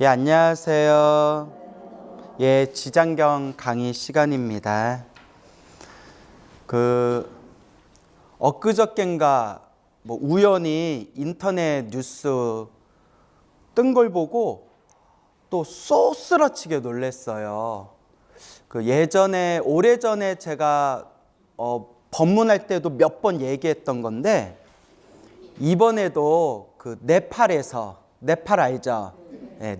예, 안녕하세요. 예, 지장경 강의 시간입니다. 엊그저껜가 우연히 인터넷 뉴스 뜬 걸 보고 또 쏘스라치게 놀랐어요. 오래전에 제가 법문할 때도 몇 번 얘기했던 건데, 이번에도 네팔 알죠? 네,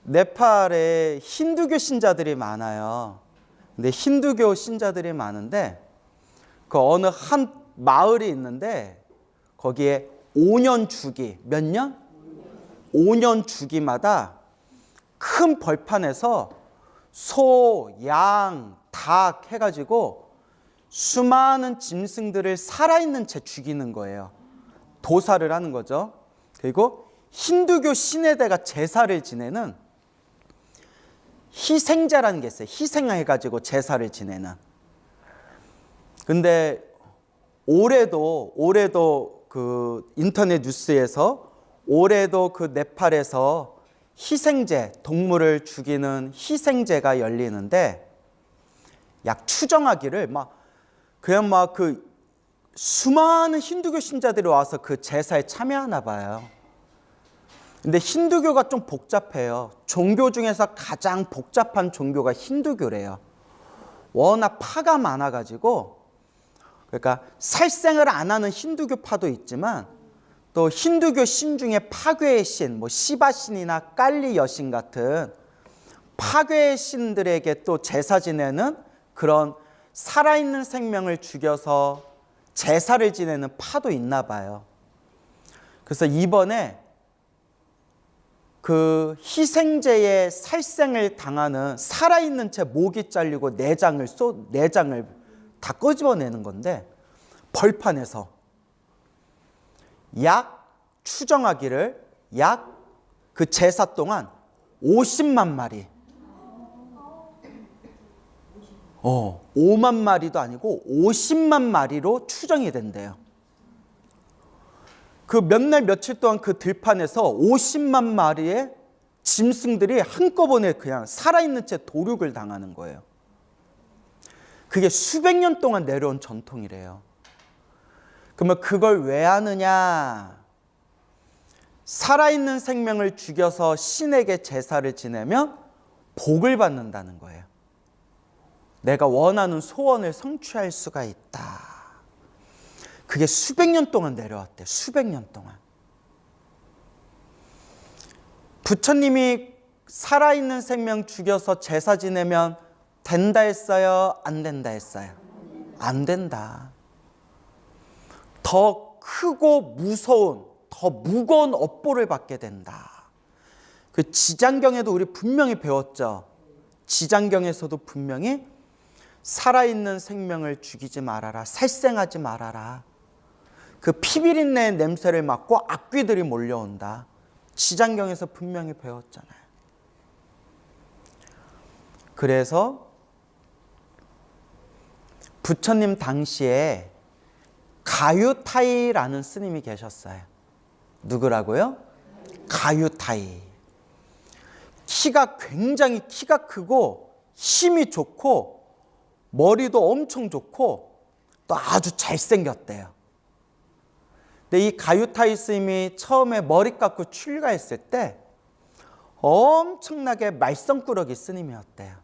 네팔에 힌두교 신자들이 많아요. 근데 힌두교 신자들이 많은데 그 어느 한 마을이 있는데 거기에 5년 주기, 몇 년? 5년 주기마다 큰 벌판에서 소, 양, 닭 해가지고 수많은 짐승들을 살아있는 채 죽이는 거예요. 도사를 하는 거죠. 그리고 힌두교 신에다가 제사를 지내는 희생자라는 게 있어요. 희생해가지고 제사를 지내는. 근데 올해도 그 인터넷 뉴스에서 올해도 그 네팔에서 동물을 죽이는 희생제가 열리는데, 추정하기를 수많은 힌두교 신자들이 와서 그 제사에 참여하나 봐요. 근데 힌두교가 좀 복잡해요. 종교 중에서 가장 복잡한 종교가 힌두교래요. 워낙 파가 많아가지고, 그러니까 살생을 안 하는 힌두교파도 있지만 또 힌두교 신 중에 파괴의 신, 시바 신이나 깔리 여신 같은 파괴의 신들에게 또 제사 지내는 그런 살아있는 생명을 죽여서 제사를 지내는 파도 있나 봐요. 그래서 이번에 그 희생제의 살생을 당하는 살아있는 채 목이 잘리고 내장을 다 끄집어내는 건데, 벌판에서 추정하기를 그 제사 동안 50만 마리 5만 마리도 아니고 50만 마리로 추정이 된대요. 그 몇 날 며칠 동안 그 들판에서 50만 마리의 짐승들이 한꺼번에 그냥 살아있는 채 도륙을 당하는 거예요. 그게 수백 년 동안 내려온 전통이래요. 그러면 그걸 왜 하느냐? 살아있는 생명을 죽여서 신에게 제사를 지내면 복을 받는다는 거예요. 내가 원하는 소원을 성취할 수가 있다. 그게 수백 년 동안 내려왔대. 수백 년 동안. 부처님이 살아있는 생명 죽여서 제사 지내면 된다 했어요? 안 된다 했어요? 안 된다. 더 크고 무서운, 더 무거운 업보를 받게 된다. 그 지장경에도 우리 분명히 배웠죠. 지장경에서도 분명히 살아있는 생명을 죽이지 말아라. 살생하지 말아라. 그 피비린내 냄새를 맡고 악귀들이 몰려온다. 지장경에서 분명히 배웠잖아요. 그래서 부처님 당시에 가유타이라는 스님이 계셨어요. 누구라고요? 가유타이. 굉장히 키가 크고 힘이 좋고 머리도 엄청 좋고 또 아주 잘생겼대요. 근데 이 가유타이 스님이 처음에 머리 깎고 출가했을 때 엄청나게 말썽꾸러기 스님이었대요.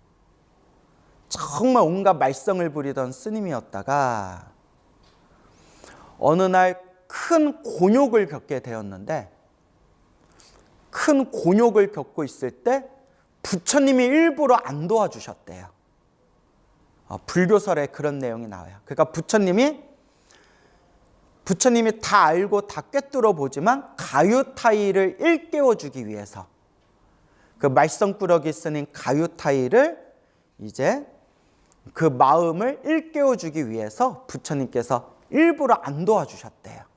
정말 온갖 말썽을 부리던 스님이었다가 어느 날 큰 곤욕을 겪게 되었는데, 큰 곤욕을 겪고 있을 때 부처님이 일부러 안 도와주셨대요. 불교설에 그런 내용이 나와요. 그러니까 부처님이 다 알고 다 꿰뚫어 보지만 가유타이를 일깨워주기 위해서, 그 말썽꾸러기 스님 가유타이를 이제 그 마음을 일깨워주기 위해서 부처님께서 일부러 안 도와주셨대요.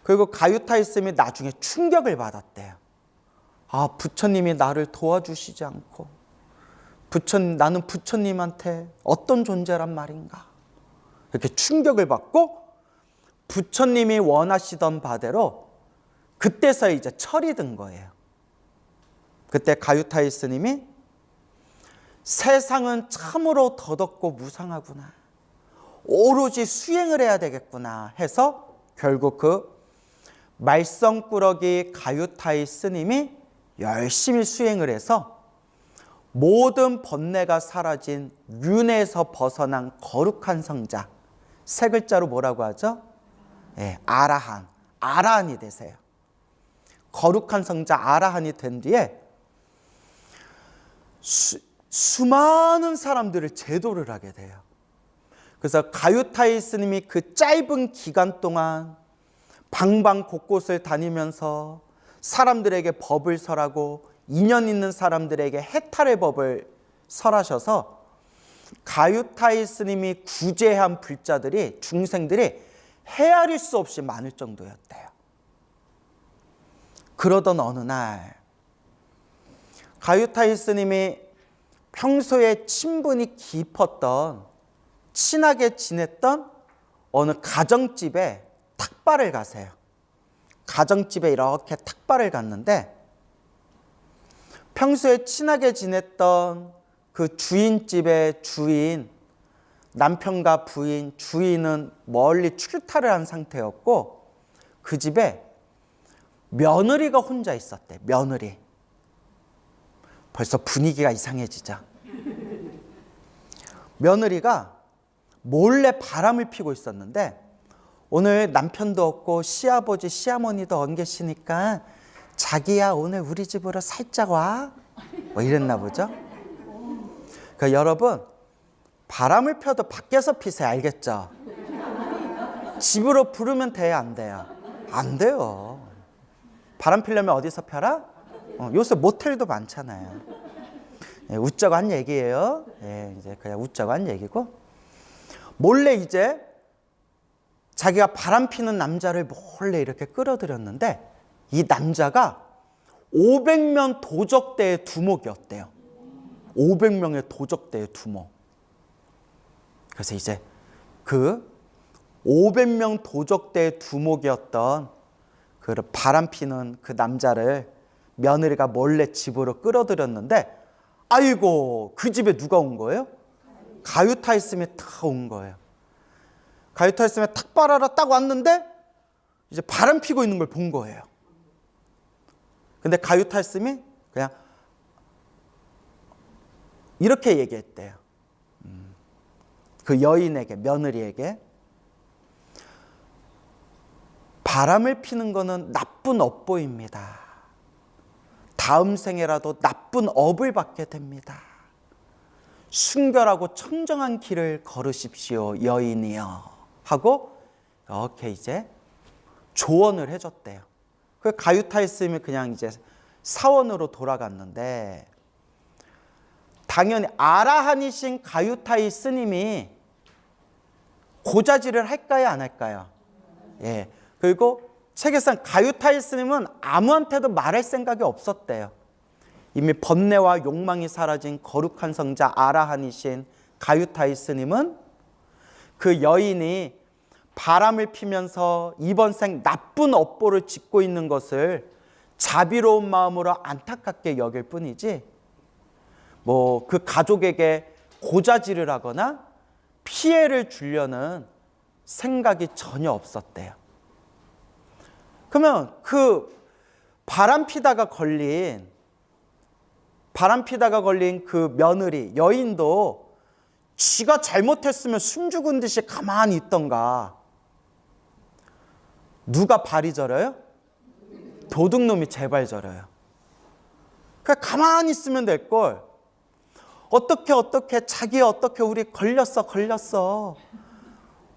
그리고 가유타이 스님이 나중에 충격을 받았대요. 부처님이 나를 도와주시지 않고 나는 부처님한테 어떤 존재란 말인가. 이렇게 충격을 받고 부처님이 원하시던 바대로 그때서 이제 철이 든 거예요. 그때 가유타이 스님이 세상은 참으로 더덥고 무상하구나, 오로지 수행을 해야 되겠구나 해서 결국 그 말썽꾸러기 가유타이 스님이 열심히 수행을 해서 모든 번뇌가 사라진 윤회에서 벗어난 거룩한 성자, 세 글자로 뭐라고 하죠? 예, 아라한, 아라한이 되세요. 거룩한 성자 아라한이 된 뒤에 수많은 사람들을 제도를 하게 돼요. 그래서 가유타이 스님이 그 짧은 기간 동안 방방 곳곳을 다니면서 사람들에게 법을 설하고 인연 있는 사람들에게 해탈의 법을 설하셔서 가유타이 스님이 구제한 불자들이, 중생들이 헤아릴 수 없이 많을 정도였대요. 그러던 어느 날 가유타이 스님이 평소에 친분이 깊었던, 친하게 지냈던 어느 가정집에 탁발을 가세요. 가정집에 이렇게 탁발을 갔는데 평소에 친하게 지냈던 그 주인집의 주인, 남편과 부인, 주인은 멀리 출타를 한 상태였고 그 집에 며느리가 혼자 있었대. 며느리. 벌써 분위기가 이상해지죠. 며느리가 몰래 바람을 피고 있었는데 오늘 남편도 없고 시아버지, 시어머니도 안 계시니까 자기야 오늘 우리 집으로 살짝 와? 뭐 이랬나 보죠. 그러니까 여러분, 바람을 펴도 밖에서 피세요. 알겠죠? 집으로 부르면 돼요, 안 돼요? 안 돼요. 바람 피려면 어디서 펴라? 요새 모텔도 많잖아요. 예, 웃자고 한 얘기예요. 예, 이제 그냥 웃자고 한 얘기고, 몰래 이제 자기가 바람 피는 남자를 몰래 이렇게 끌어들였는데 이 남자가 500명 도적대의 두목이었대요. 500명의 도적대의 두목. 그래서 이제 그 500명 도적대의 두목이었던 그 바람 피는 그 남자를 며느리가 몰래 집으로 끌어들였는데, 아이고, 그 집에 누가 온 거예요? 가유타이 스님이 탁 온 거예요. 가유타이 스님이 탁 빨아라 딱 왔는데 이제 바람 피고 있는 걸 본 거예요. 근데 가유타이 스님이 그냥 이렇게 얘기했대요. 그 여인에게, 며느리에게, 바람을 피는 거는 나쁜 업보입니다. 다음 생에라도 나쁜 업을 받게 됩니다. 순결하고 청정한 길을 걸으십시오, 여인이여. 하고 이렇게 이제 조언을 해줬대요. 그 가유타이 스님이 그냥 이제 사원으로 돌아갔는데, 당연히 아라한이신 가유타이 스님이 고자질을 할까요, 안 할까요? 예. 그리고 책에서는 가유타이 스님은 아무한테도 말할 생각이 없었대요. 이미 번뇌와 욕망이 사라진 거룩한 성자 아라한이신 가유타이 스님은 그 여인이 바람을 피면서 이번 생 나쁜 업보를 짓고 있는 것을 자비로운 마음으로 안타깝게 여길 뿐이지 뭐 그 가족에게 고자질을 하거나 피해를 주려는 생각이 전혀 없었대요. 그러면 그 바람 피다가 걸린 그 며느리, 여인도 지가 잘못했으면 숨죽은 듯이 가만히 있던가. 누가 발이 저려요? 도둑놈이 제발 저려요. 그냥 가만히 있으면 될 걸. 어떻게 자기 어떻게 우리 걸렸어.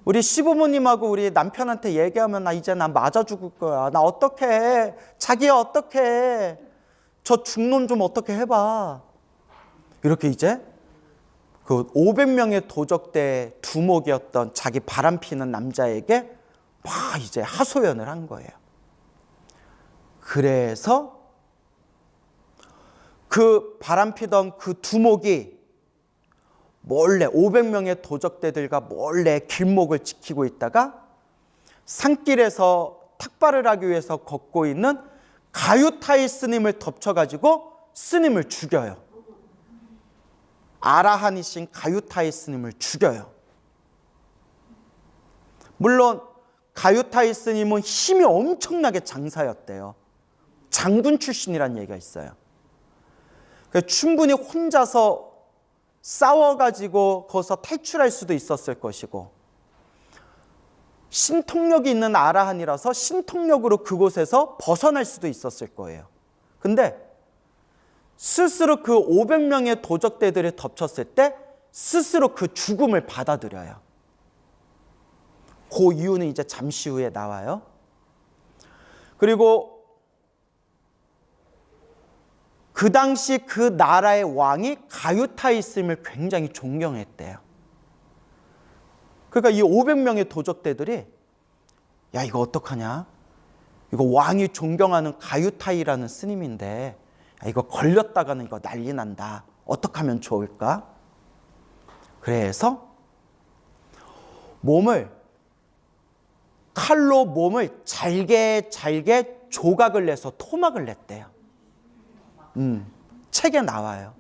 우리 시부모님하고 우리 남편한테 얘기하면 나 이제 맞아 죽을 거야. 나 어떻게 해? 자기야 어떻게 해? 저 중놈 좀 어떻게 해봐. 이렇게 이제 그 500명의 도적대 두목이었던 자기 바람 피는 남자에게 막 이제 하소연을 한 거예요. 그래서 그 바람 피던 그 두목이 몰래 500명의 도적대들과 몰래 길목을 지키고 있다가 산길에서 탁발을 하기 위해서 걷고 있는 가유타이 스님을 덮쳐가지고 스님을 죽여요. 아라한이신 가유타이 스님을 죽여요. 물론 가유타이 스님은 힘이 엄청나게 장사였대요. 장군 출신이라는 얘기가 있어요. 충분히 혼자서 싸워가지고 거기서 탈출할 수도 있었을 것이고, 신통력이 있는 아라한이라서 신통력으로 그곳에서 벗어날 수도 있었을 거예요. 근데 스스로 그 500명의 도적대들이 덮쳤을 때 스스로 그 죽음을 받아들여요. 그 이유는 이제 잠시 후에 나와요. 그리고 그 당시 그 나라의 왕이 가유타이 스님을 굉장히 존경했대요. 그러니까 이 500명의 도적대들이 야, 이거 어떡하냐? 이거 왕이 존경하는 가유타이라는 스님인데 야, 이거 걸렸다가는 이거 난리 난다. 어떻게 하면 좋을까? 그래서 칼로 몸을 잘게 조각을 내서 토막을 냈대요. 책에 나와요.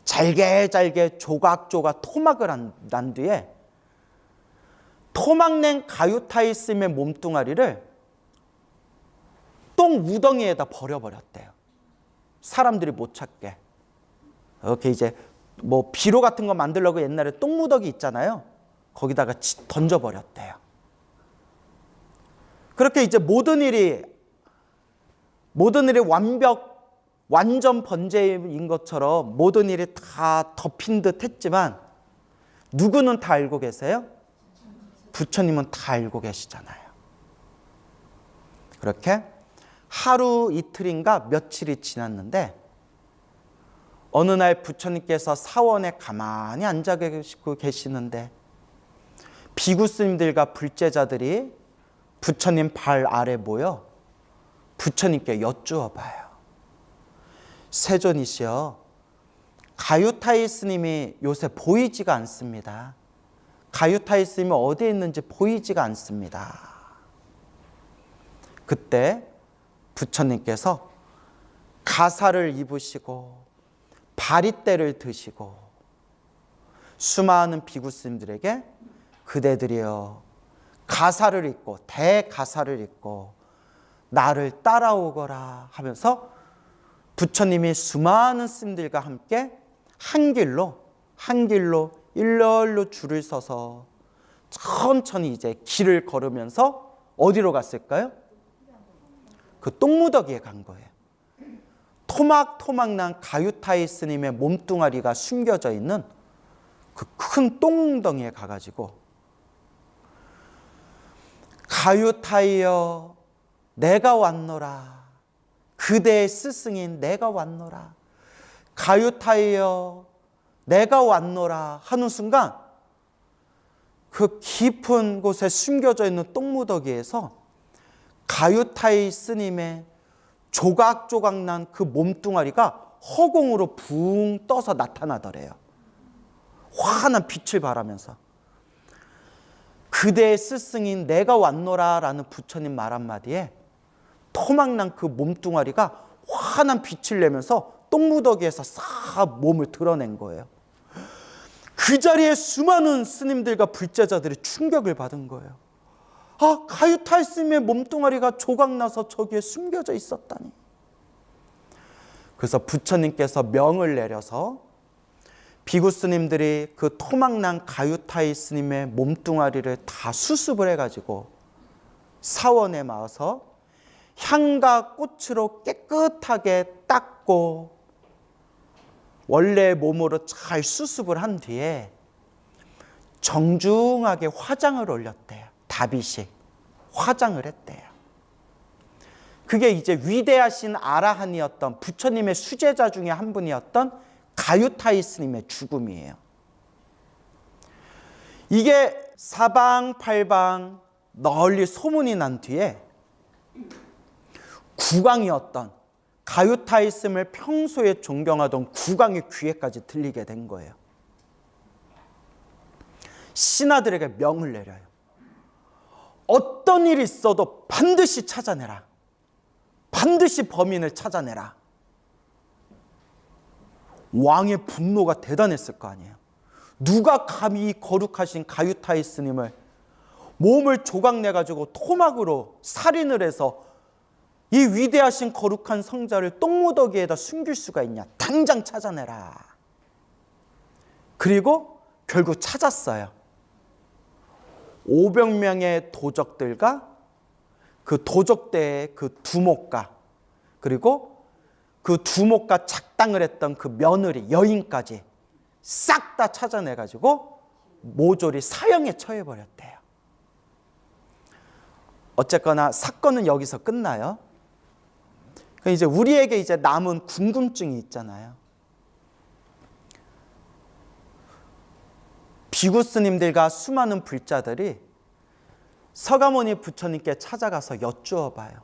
잘게 조각 토막을 난 뒤에 토막낸 가유타이 스님의 몸뚱아리를 똥 무덩이에다 버려버렸대요. 사람들이 못 찾게. 이렇게 이제 뭐 비료 같은 거 만들려고 옛날에 똥무더기 있잖아요. 거기다가 던져버렸대요. 그렇게 이제 모든 일이 완전 번제인 것처럼 모든 일이 다 덮인 듯 했지만 누구는 다 알고 계세요? 부처님은 다 알고 계시잖아요. 그렇게 하루 이틀인가 며칠이 지났는데 어느 날 부처님께서 사원에 가만히 앉아 계시는데 비구 스님들과 불제자들이 부처님 발 아래 모여 부처님께 여쭈어 봐요. 세존이시여, 가유타이 스님이 요새 보이지가 않습니다. 가유타이 스님이 어디에 있는지 보이지가 않습니다. 그때 부처님께서 가사를 입으시고 바리떼를 드시고 수많은 비구 스님들에게 그대들이여 가사를 입고 대가사를 입고 나를 따라오거라 하면서 부처님이 수많은 스님들과 함께 한 길로 일렬로 줄을 서서 천천히 이제 길을 걸으면서 어디로 갔을까요? 그 똥무더기에 간 거예요. 토막 난 가유타이 스님의 몸뚱아리가 숨겨져 있는 그 큰 똥덩이에 가가지고 가유타이여 내가 왔노라. 그대의 스승인 내가 왔노라. 가유타이여 내가 왔노라 하는 순간 그 깊은 곳에 숨겨져 있는 똥무더기에서 가유타이 스님의 조각조각 난 그 몸뚱아리가 허공으로 붕 떠서 나타나더래요. 환한 빛을 발하면서 그대의 스승인 내가 왔노라 라는 부처님 말 한마디에 토막난 그 몸뚱아리가 환한 빛을 내면서 똥무더기에서 싹 몸을 드러낸 거예요. 그 자리에 수많은 스님들과 불제자들이 충격을 받은 거예요. 아, 가유타이 스님의 몸뚱아리가 조각나서 저기에 숨겨져 있었다니. 그래서 부처님께서 명을 내려서 비구 스님들이 그 토막난 가유타이 스님의 몸뚱아리를 다 수습을 해가지고 사원에 마어서 향과 꽃으로 깨끗하게 닦고 원래의 몸으로 잘 수습을 한 뒤에 정중하게 화장을 올렸대요. 다비식 화장을 했대요. 그게 이제 위대하신 아라한이었던 부처님의 수제자 중에 한 분이었던 가유타이 스님의 죽음이에요. 이게 사방팔방 널리 소문이 난 뒤에 국왕이었던 가유타이 스님을 평소에 존경하던 국왕의 귀에까지 들리게 된 거예요. 신하들에게 명을 내려요. 어떤 일이 있어도 반드시 찾아내라. 반드시 범인을 찾아내라. 왕의 분노가 대단했을 거 아니에요. 누가 감히 이 거룩하신 가유타이 스님을 몸을 조각내가지고 토막으로 살인을 해서 이 위대하신 거룩한 성자를 똥무더기에다 숨길 수가 있냐. 당장 찾아내라. 그리고 결국 찾았어요. 500명의 도적들과 그 도적대의 그 두목과 그리고 그 두목과 작당을 했던 그 며느리 여인까지 싹 다 찾아내가지고 모조리 사형에 처해버렸대요. 어쨌거나 사건은 여기서 끝나요. 이제 우리에게 이제 남은 궁금증이 있잖아요. 비구 스님들과 수많은 불자들이 서가모니 부처님께 찾아가서 여쭈어 봐요.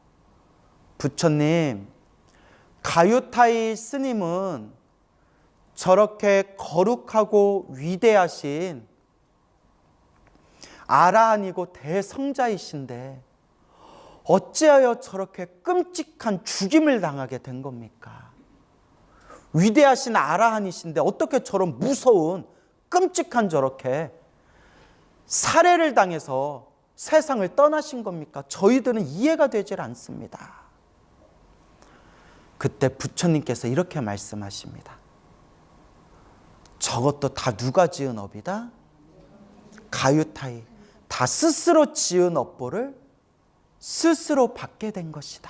부처님, 가유타이 스님은 저렇게 거룩하고 위대하신 아라한이고 대성자이신데 어찌하여 저렇게 끔찍한 죽임을 당하게 된 겁니까? 위대하신 아라한이신데 어떻게 저런 무서운 끔찍한 저렇게 살해를 당해서 세상을 떠나신 겁니까? 저희들은 이해가 되질 않습니다. 그때 부처님께서 이렇게 말씀하십니다. 저것도 다 누가 지은 업이다? 가유타이. 다 스스로 지은 업보를 스스로 받게 된 것이다.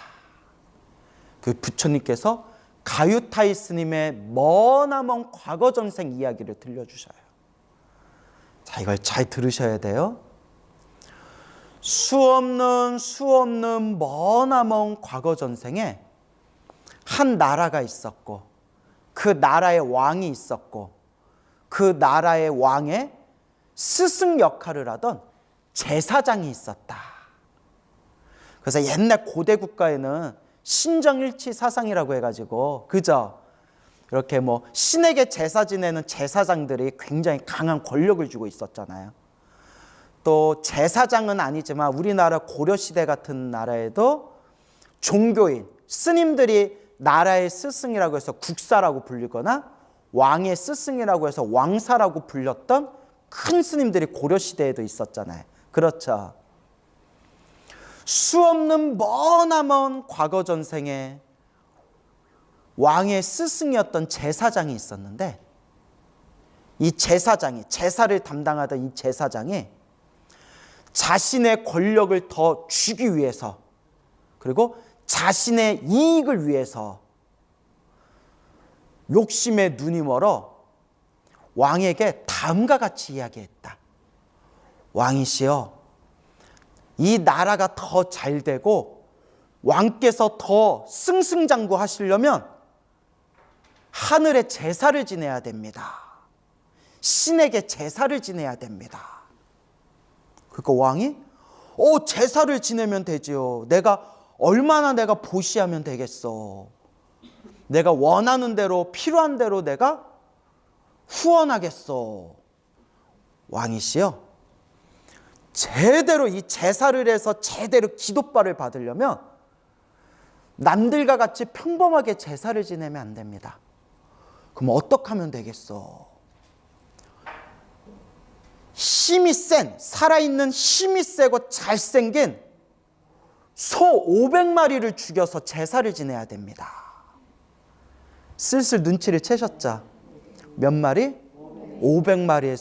그 부처님께서 가유타이 스님의 머나먼 과거 전생 이야기를 들려주셔요. 자, 이걸 잘 들으셔야 돼요. 수없는 머나먼 과거 전생에 한 나라가 있었고 그 나라의 왕이 있었고 그 나라의 왕의 스승 역할을 하던 제사장이 있었다. 그래서 옛날 고대 국가에는 신정일치 사상이라고 해가지고 그저 이렇게 뭐 신에게 제사 지내는 제사장들이 굉장히 강한 권력을 주고 있었잖아요. 또 제사장은 아니지만 우리나라 고려시대 같은 나라에도 종교인, 스님들이 나라의 스승이라고 해서 국사라고 불리거나 왕의 스승이라고 해서 왕사라고 불렸던 큰 스님들이 고려시대에도 있었잖아요. 그렇죠. 수없는 머나먼 과거 전생에 왕의 스승이었던 제사장이 있었는데 이 제사장이, 제사를 담당하던 이 제사장이 자신의 권력을 더 주기 위해서 그리고 자신의 이익을 위해서 욕심에 눈이 멀어 왕에게 다음과 같이 이야기했다. 왕이시여, 이 나라가 더 잘 되고 왕께서 더 승승장구하시려면 하늘에 제사를 지내야 됩니다. 신에게 제사를 지내야 됩니다. 그러니까 왕이 제사를 지내면 되지요. 얼마나 내가 보시하면 되겠어. 내가 원하는 대로 필요한 대로 내가 후원하겠어. 왕이시여, 제대로 이 제사를 해서 제대로 기도발을 받으려면 남들과 같이 평범하게 제사를 지내면 안 됩니다. 그럼 어떻게 하면 되겠어? 힘이 센, 살아있는 힘이 세고 잘생긴 소 500마리를 죽여서 제사를 지내야 됩니다. 슬슬 눈치를 채셨죠? 몇 마리? 500마리의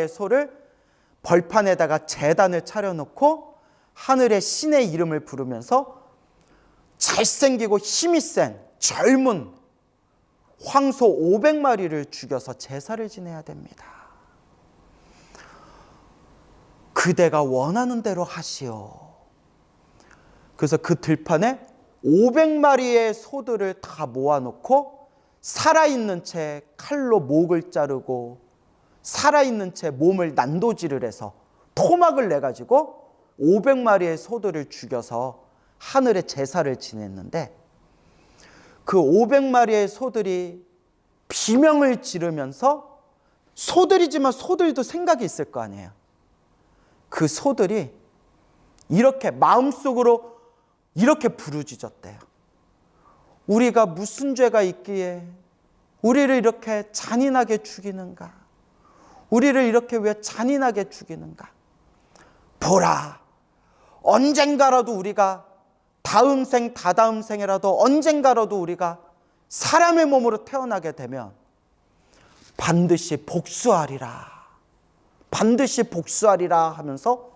소를 벌판에다가 제단을 차려놓고 하늘의 신의 이름을 부르면서 잘생기고 힘이 센 젊은 황소 500마리를 죽여서 제사를 지내야 됩니다. 그대가 원하는 대로 하시오. 그래서 그 들판에 500마리의 소들을 다 모아놓고 살아있는 채 칼로 목을 자르고 살아있는 채 몸을 난도질을 해서 토막을 내가지고 500마리의 소들을 죽여서 하늘에 제사를 지냈는데 그 500마리의 소들이 비명을 지르면서 소들이지만 소들도 생각이 있을 거 아니에요. 그 소들이 이렇게 마음속으로 이렇게 부르짖었대요. 우리가 무슨 죄가 있기에 우리를 이렇게 잔인하게 죽이는가? 우리를 이렇게 왜 잔인하게 죽이는가? 보라, 언젠가라도 우리가 다음 생, 다다음 생에라도 언젠가라도 우리가 사람의 몸으로 태어나게 되면 반드시 복수하리라. 반드시 복수하리라 하면서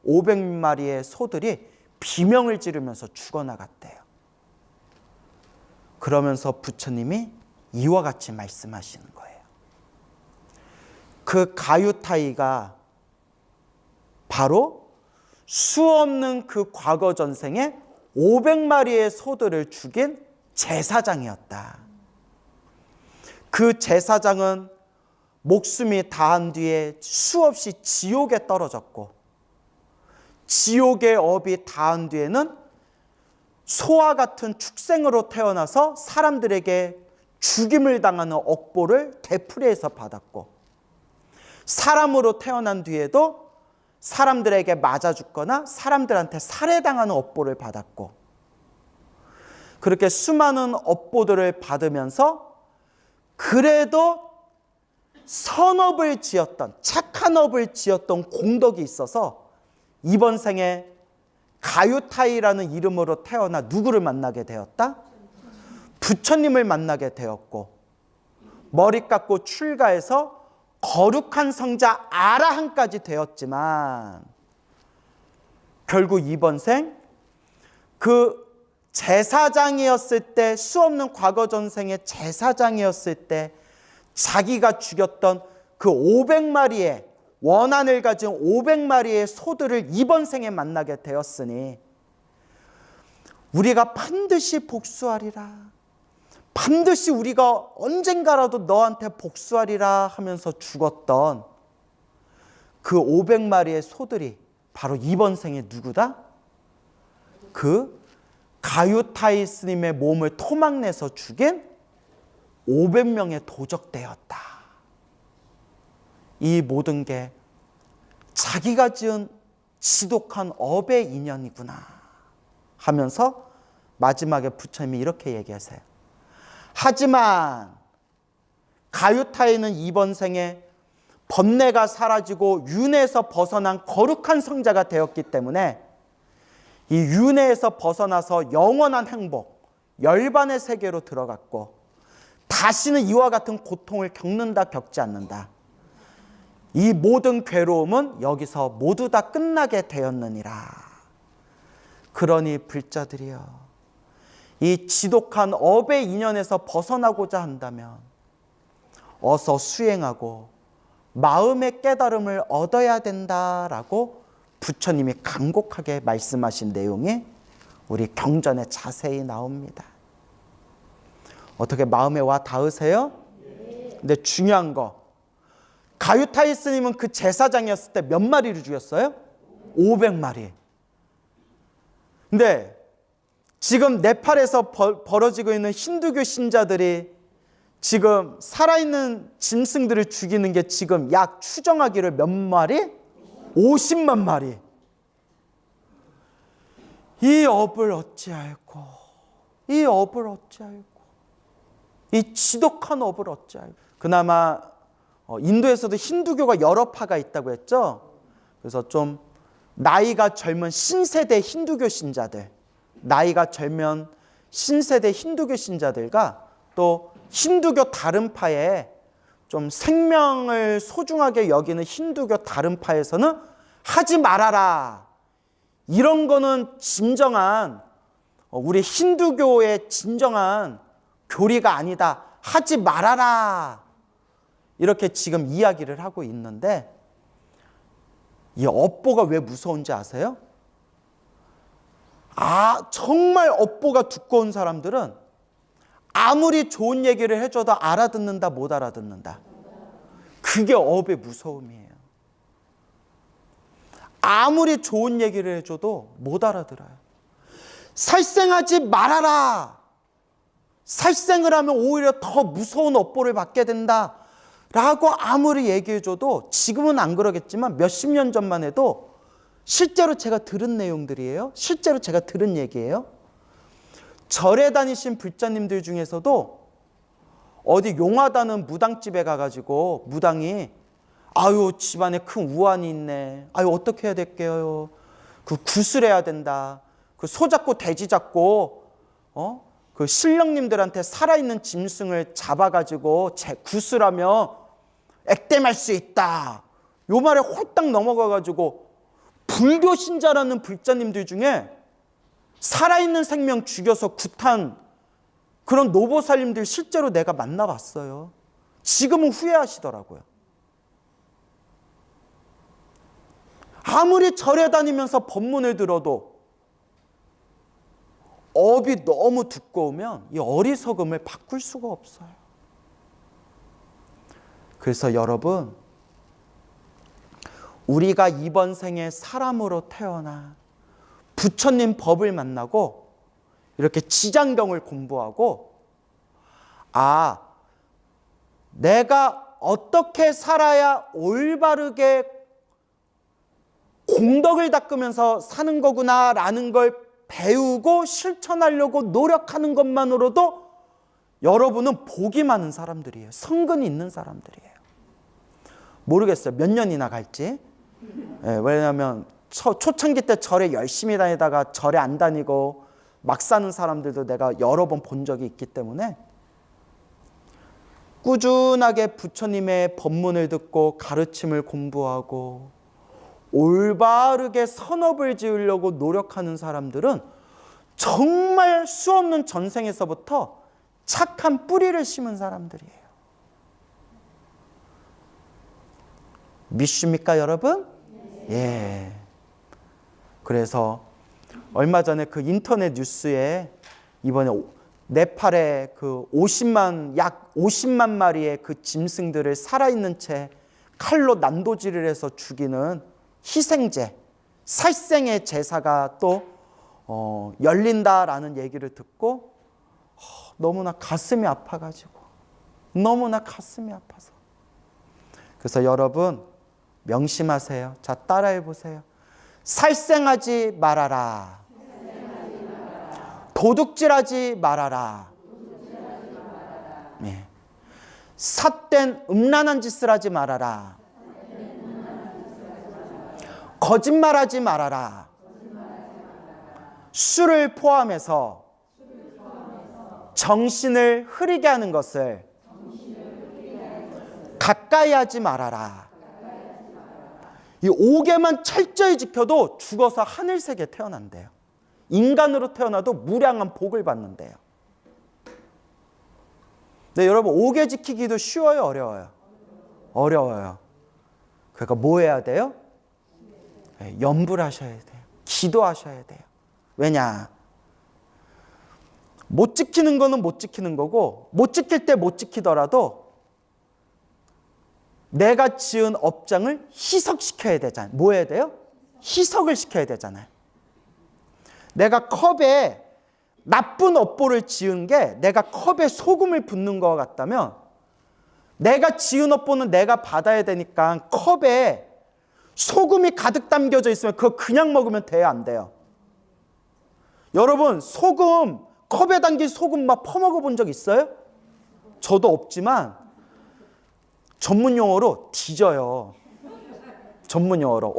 500마리의 소들이 비명을 지르면서 죽어나갔대요. 그러면서 부처님이 이와 같이 말씀하시는 거예요. 그 가유타이가 바로 수없는 그 과거 전생에 500마리의 소들을 죽인 제사장이었다. 그 제사장은 목숨이 다한 뒤에 수없이 지옥에 떨어졌고, 지옥의 업이 다한 뒤에는 소와 같은 축생으로 태어나서 사람들에게 죽임을 당하는 억보를 되풀이해서 받았고, 사람으로 태어난 뒤에도 사람들에게 맞아 죽거나 사람들한테 살해당하는 업보를 받았고, 그렇게 수많은 업보들을 받으면서 그래도 선업을 지었던, 착한 업을 지었던 공덕이 있어서 이번 생에 가유타이라는 이름으로 태어나 누구를 만나게 되었다? 부처님을 만나게 되었고, 머리 깎고 출가해서 거룩한 성자 아라한까지 되었지만, 결국 이번 생 그 제사장이었을 때, 수없는 과거 전생의 제사장이었을 때 자기가 죽였던 그 500마리의 원한을 가진 500마리의 소들을 이번 생에 만나게 되었으니 우리가 반드시 복수하리라, 반드시 우리가 언젠가라도 너한테 복수하리라 하면서 죽었던 그 500마리의 소들이 바로 이번 생에 누구다? 그 가유타이 스님의 몸을 토막내서 죽인 500명의 도적대였다. 이 모든 게 자기가 지은 지독한 업의 인연이구나 하면서 마지막에 부처님이 이렇게 얘기하세요. 하지만 가유타이는 이번 생에 번뇌가 사라지고 윤회에서 벗어난 거룩한 성자가 되었기 때문에 이 윤회에서 벗어나서 영원한 행복, 열반의 세계로 들어갔고 다시는 이와 같은 고통을 겪는다, 겪지 않는다. 이 모든 괴로움은 여기서 모두 다 끝나게 되었느니라. 그러니 불자들이여, 이 지독한 업의 인연에서 벗어나고자 한다면 어서 수행하고 마음의 깨달음을 얻어야 된다라고 부처님이 간곡하게 말씀하신 내용이 우리 경전에 자세히 나옵니다. 어떻게 마음에 와 닿으세요? 근데 중요한 거, 가유타이 스님은 그 제사장이었을 때 몇 마리를 죽였어요? 500마리. 근데 지금 네팔에서 벌어지고 있는 힌두교 신자들이 지금 살아있는 짐승들을 죽이는 게 지금 약 추정하기를 몇 마리? 50만 마리. 이 업을 어찌할꼬, 이 업을 어찌할꼬, 이 지독한 업을 어찌할꼬. 그나마 인도에서도 힌두교가 여러 파가 있다고 했죠. 그래서 좀 나이가 젊은 신세대 힌두교 신자들, 나이가 젊은 신세대 힌두교 신자들과 또 힌두교 다른 파에 좀 생명을 소중하게 여기는 힌두교 다른 파에서는 하지 말아라, 이런 거는 진정한 우리 힌두교의 진정한 교리가 아니다, 하지 말아라, 이렇게 지금 이야기를 하고 있는데, 이 업보가 왜 무서운지 아세요? 정말 업보가 두꺼운 사람들은 아무리 좋은 얘기를 해줘도 알아듣는다, 못 알아듣는다. 그게 업의 무서움이에요. 아무리 좋은 얘기를 해줘도 못 알아들어요. 살생하지 말아라, 살생을 하면 오히려 더 무서운 업보를 받게 된다 라고 아무리 얘기해줘도, 지금은 안 그러겠지만 몇십 년 전만 해도 실제로 제가 들은 내용들이에요. 실제로 제가 들은 얘기예요. 절에 다니신 불자님들 중에서도 어디 용하다는 무당집에 가가지고 무당이 아유 집안에 큰 우환이 있네. 아유 어떻게 해야 될게요. 그 구슬해야 된다. 그 소 잡고 돼지 잡고 그 신령님들한테 살아있는 짐승을 잡아가지고 구슬하면 액땜할 수 있다. 요 말에 홀딱 넘어가가지고 불교 신자라는 불자님들 중에 살아있는 생명 죽여서 굿한 그런 노보살님들 실제로 내가 만나봤어요. 지금은 후회하시더라고요. 아무리 절에 다니면서 법문을 들어도 업이 너무 두꺼우면 이 어리석음을 바꿀 수가 없어요. 그래서 여러분, 우리가 이번 생에 사람으로 태어나 부처님 법을 만나고 이렇게 지장경을 공부하고 내가 어떻게 살아야 올바르게 공덕을 닦으면서 사는 거구나라는 걸 배우고 실천하려고 노력하는 것만으로도 여러분은 복이 많은 사람들이에요. 성근이 있는 사람들이에요. 모르겠어요. 몇 년이나 갈지. 왜냐하면 초창기 때 절에 열심히 다니다가 절에 안 다니고 막 사는 사람들도 내가 여러 번 본 적이 있기 때문에 꾸준하게 부처님의 법문을 듣고 가르침을 공부하고 올바르게 선업을 지으려고 노력하는 사람들은 정말 수없는 전생에서부터 착한 뿌리를 심은 사람들이에요. 믿습니까, 여러분? 예. 그래서 얼마 전에 그 인터넷 뉴스에 이번에 네팔의 그 약 50만 마리의 그 짐승들을 살아있는 채 칼로 난도질을 해서 죽이는 희생제, 살생의 제사가 또 열린다라는 얘기를 듣고 너무나 가슴이 아파가지고 너무나 가슴이 아파서 그래서 여러분 명심하세요. 자, 따라해 보세요. 살생하지 말아라. 도둑질하지 말아라. 네. 삿된 음란한 짓을 하지 말아라. 거짓말하지 말아라. 술을 포함해서 정신을 흐리게 하는 것을 가까이 하지 말아라. 이 5개만 철저히 지켜도 죽어서 하늘색에 태어난대요. 인간으로 태어나도 무량한 복을 받는데요. 네, 여러분 5개 지키기도 쉬워요, 어려워요? 어려워요. 그러니까 뭐 해야 돼요? 네, 염불 하셔야 돼요. 기도하셔야 돼요. 왜냐? 못 지키는 거는 못 지키는 거고 못 지킬 때 못 지키더라도 내가 지은 업장을 희석시켜야 되잖아요. 뭐 해야 돼요? 희석을 시켜야 되잖아요. 내가 컵에 나쁜 업보를 지은 게 내가 컵에 소금을 붓는 것 같다면 내가 지은 업보는 내가 받아야 되니까 컵에 소금이 가득 담겨져 있으면 그거 그냥 먹으면 돼요, 안 돼요? 여러분 소금, 컵에 담긴 소금 막 퍼먹어 본 적 있어요? 저도 없지만 전문 용어로 뒤져요. 전문 용어로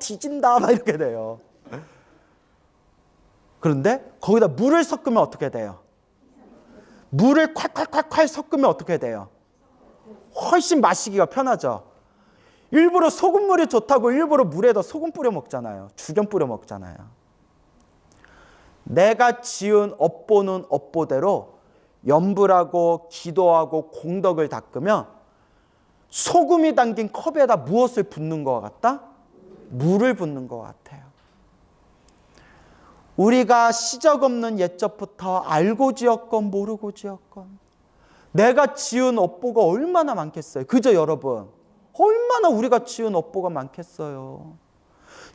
뒤진다 막 이렇게 돼요. 그런데 거기다 물을 섞으면 어떻게 돼요? 물을 콸콸콸콸 섞으면 어떻게 돼요? 훨씬 마시기가 편하죠. 일부러 소금물이 좋다고 일부러 물에다 소금 뿌려 먹잖아요. 죽염 뿌려 먹잖아요. 내가 지은 업보는 업보대로 염불하고 기도하고 공덕을 닦으면 소금이 담긴 컵에다 무엇을 붓는 것 같다? 물을 붓는 것 같아요. 우리가 시적 없는 옛적부터 알고 지었건 모르고 지었건 내가 지은 업보가 얼마나 많겠어요. 그죠, 여러분? 얼마나 우리가 지은 업보가 많겠어요.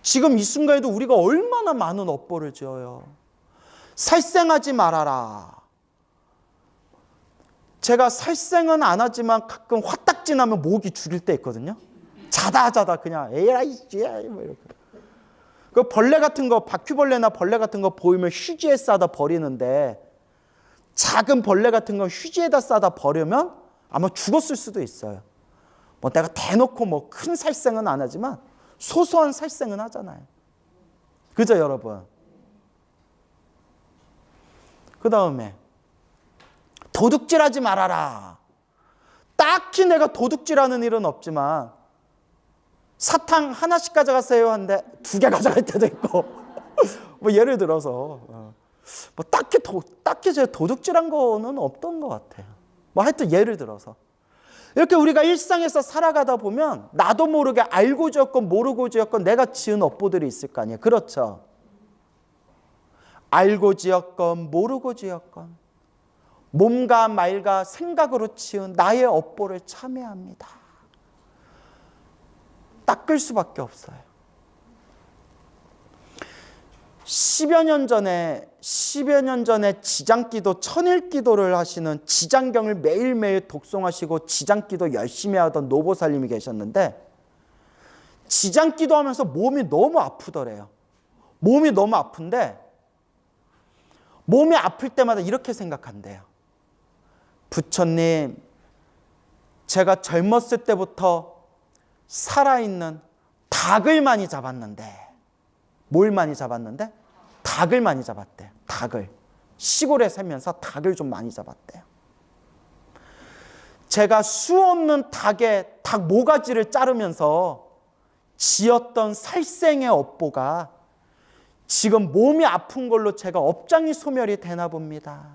지금 이 순간에도 우리가 얼마나 많은 업보를 지어요. 살생하지 말아라. 제가 살생은 안 하지만 가끔 화딱지 나면 목이 죽일 때 있거든요. 자다 그냥 에라이 뭐 이렇게. 그 벌레 같은 거, 바퀴벌레나 벌레 같은 거 보이면 휴지에 싸다 버리는데 작은 벌레 같은 건 휴지에다 싸다 버리면 아마 죽었을 수도 있어요. 뭐 내가 대놓고 뭐 큰 살생은 안 하지만 소소한 살생은 하잖아요. 그죠, 여러분? 그 다음에 도둑질하지 말아라. 딱히 내가 도둑질하는 일은 없지만 사탕 하나씩 가져가세요 하는데 2개 가져갈 때도 있고 뭐 예를 들어서 뭐 딱히 제가 도둑질한 거는 없던 것 같아요. 뭐 하여튼 예를 들어서 이렇게 우리가 일상에서 살아가다 보면 나도 모르게 알고 지었건 모르고 지었건 내가 지은 업보들이 있을 거 아니에요. 그렇죠? 알고 지었건 모르고 지었건 몸과 말과 생각으로 지은 나의 업보를 참회합니다. 닦을 수밖에 없어요. 10여 년 전에 지장기도 천일기도를 하시는 지장경을 매일매일 독송하시고 지장기도 열심히 하던 노보살님이 계셨는데 지장기도 하면서 몸이 너무 아프더래요. 몸이 너무 아픈데 몸이 아플 때마다 이렇게 생각한대요. 부처님, 제가 젊었을 때부터 살아있는 닭을 많이 잡았는데 뭘 많이 잡았는데? 닭을 많이 잡았대요. 닭을. 시골에 살면서 닭을 좀 많이 잡았대요. 제가 수 없는 닭의 닭 모가지를 자르면서 지었던 살생의 업보가 지금 몸이 아픈 걸로 제가 업장이 소멸이 되나 봅니다.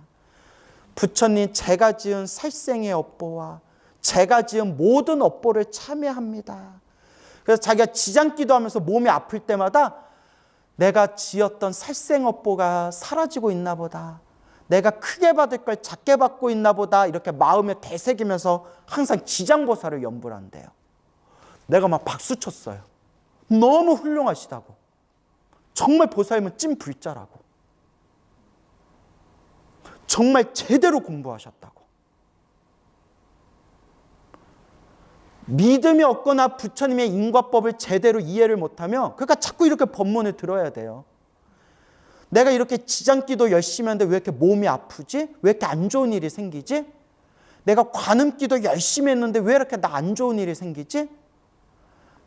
부처님, 제가 지은 살생의 업보와 제가 지은 모든 업보를 참회합니다. 그래서 자기가 지장기도 하면서 몸이 아플 때마다 내가 지었던 살생업보가 사라지고 있나 보다. 내가 크게 받을 걸 작게 받고 있나 보다. 이렇게 마음에 되새기면서 항상 지장보살을 연불 한대요. 내가 막 박수 쳤어요. 너무 훌륭하시다고. 정말 보살님은 찐 불자라고. 정말 제대로 공부하셨다고. 믿음이 없거나 부처님의 인과법을 제대로 이해를 못하면 그러니까 자꾸 이렇게 법문을 들어야 돼요. 내가 이렇게 지장기도 열심히 하는데 왜 이렇게 몸이 아프지? 왜 이렇게 안 좋은 일이 생기지? 내가 관음기도 열심히 했는데 왜 이렇게 나 안 좋은 일이 생기지?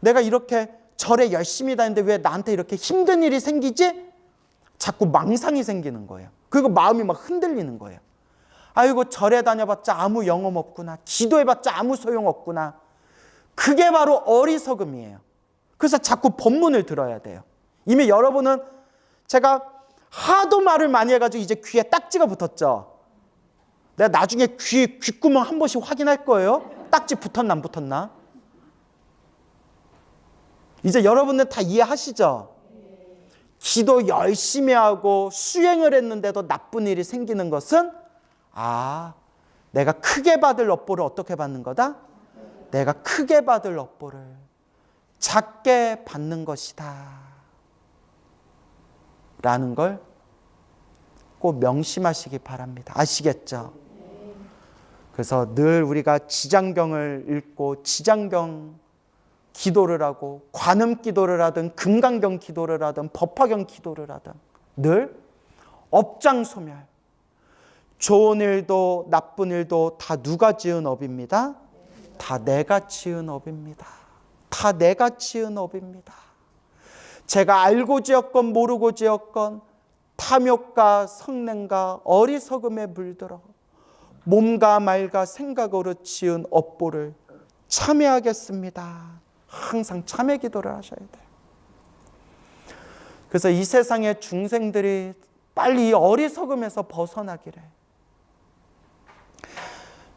내가 이렇게 절에 열심히 다니는데 왜 나한테 이렇게 힘든 일이 생기지? 자꾸 망상이 생기는 거예요. 그리고 마음이 막 흔들리는 거예요. 아이고, 절에 다녀봤자 아무 영험 없구나. 기도해봤자 아무 소용 없구나. 그게 바로 어리석음이에요. 그래서 자꾸 법문을 들어야 돼요. 이미 여러분은 제가 하도 말을 많이 해가지고 이제 귀에 딱지가 붙었죠. 내가 나중에 귓구멍 한 번씩 확인할 거예요. 딱지 붙었나 안 붙었나. 이제 여러분들 다 이해하시죠? 기도 열심히 하고 수행을 했는데도 나쁜 일이 생기는 것은 내가 크게 받을 업보를 어떻게 받는 거다? 내가 크게 받을 업보를 작게 받는 것이다 라는 걸 꼭 명심하시기 바랍니다. 아시겠죠? 그래서 늘 우리가 지장경을 읽고 지장경 기도를 하고 관음 기도를 하든 금강경 기도를 하든 법화경 기도를 하든 늘 업장소멸, 좋은 일도 나쁜 일도 다 누가 지은 업입니다? 다 내가 지은 업입니다. 다 내가 지은 업입니다. 제가 알고 지었건 모르고 지었건 탐욕과 성냄과 어리석음에 물들어 몸과 말과 생각으로 지은 업보를 참회하겠습니다. 항상 참회 기도를 하셔야 돼요. 그래서 이 세상의 중생들이 빨리 이 어리석음에서 벗어나기를,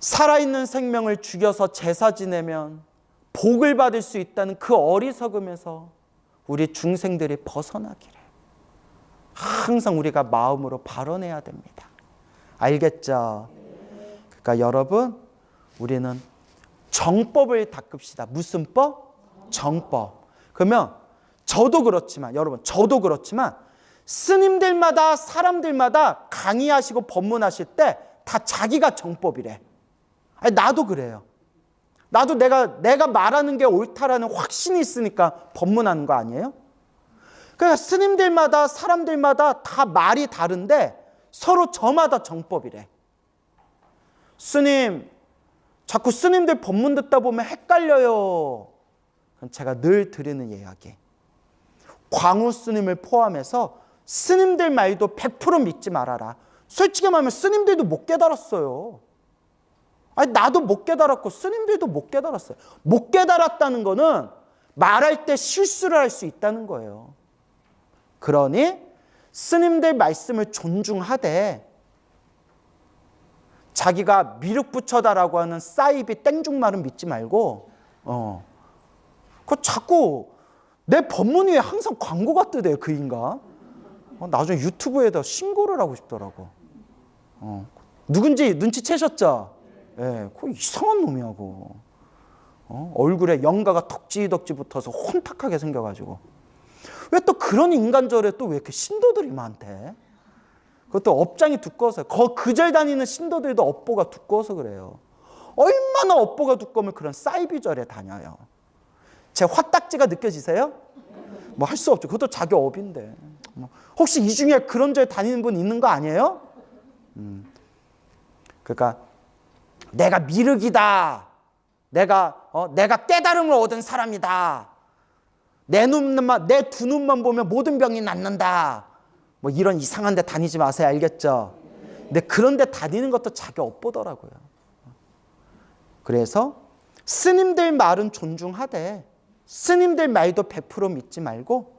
살아있는 생명을 죽여서 제사 지내면 복을 받을 수 있다는 그 어리석음에서 우리 중생들이 벗어나기를 항상 우리가 마음으로 발언해야 됩니다. 알겠죠? 그러니까 여러분, 우리는 정법을 닦읍시다. 무슨 법? 정법. 그러면 저도 그렇지만, 여러분, 저도 그렇지만 스님들마다 사람들마다 강의하시고 법문하실 때 다 자기가 정법이래. 아니, 나도 그래요. 나도 내가 말하는 게 옳다라는 확신이 있으니까 법문하는 거 아니에요? 그러니까 스님들마다 사람들마다 다 말이 다른데 서로 저마다 정법이래. 스님, 자꾸 스님들 법문 듣다 보면 헷갈려요. 그건 제가 늘 드리는 이야기. 광우 스님을 포함해서 스님들 말도 100% 믿지 말아라. 솔직히 말하면 스님들도 못 깨달았어요. 아니, 나도 못 깨달았고 스님들도 못 깨달았어요. 못 깨달았다는 거는 말할 때 실수를 할 수 있다는 거예요. 그러니 스님들 말씀을 존중하되 자기가 미륵부처다라고 하는 사이비 땡중말은 믿지 말고 그 자꾸 내 법문 위에 항상 광고가 뜨대요. 그 인간. 나중에 유튜브에다 신고를 하고 싶더라고. 누군지 눈치채셨죠? 예, 그 이상한 놈이하고. 얼굴에 영가가 덕지덕지 붙어서 혼탁하게 생겨가지고. 왜 또 그런 인간절에 또 왜 이렇게 신도들이 많대? 그것도 업장이 두꺼워서. 그 절 다니는 신도들도 업보가 두꺼워서 그래요. 얼마나 업보가 두꺼우면 그런 사이비절에 다녀요. 제 화딱지가 느껴지세요? 뭐 할 수 없죠. 그것도 자기 업인데. 혹시 이 중에 그런 절 다니는 분 있는 거 아니에요? 그러니까 내가 미륵이다. 내가 깨달음을 얻은 사람이다. 내 두 눈만 보면 모든 병이 낫는다. 뭐 이런 이상한 데 다니지 마세요. 알겠죠? 근데 그런 데 다니는 것도 자기 업보더라고요. 그래서 스님들 말은 존중하되 스님들 말도 100% 믿지 말고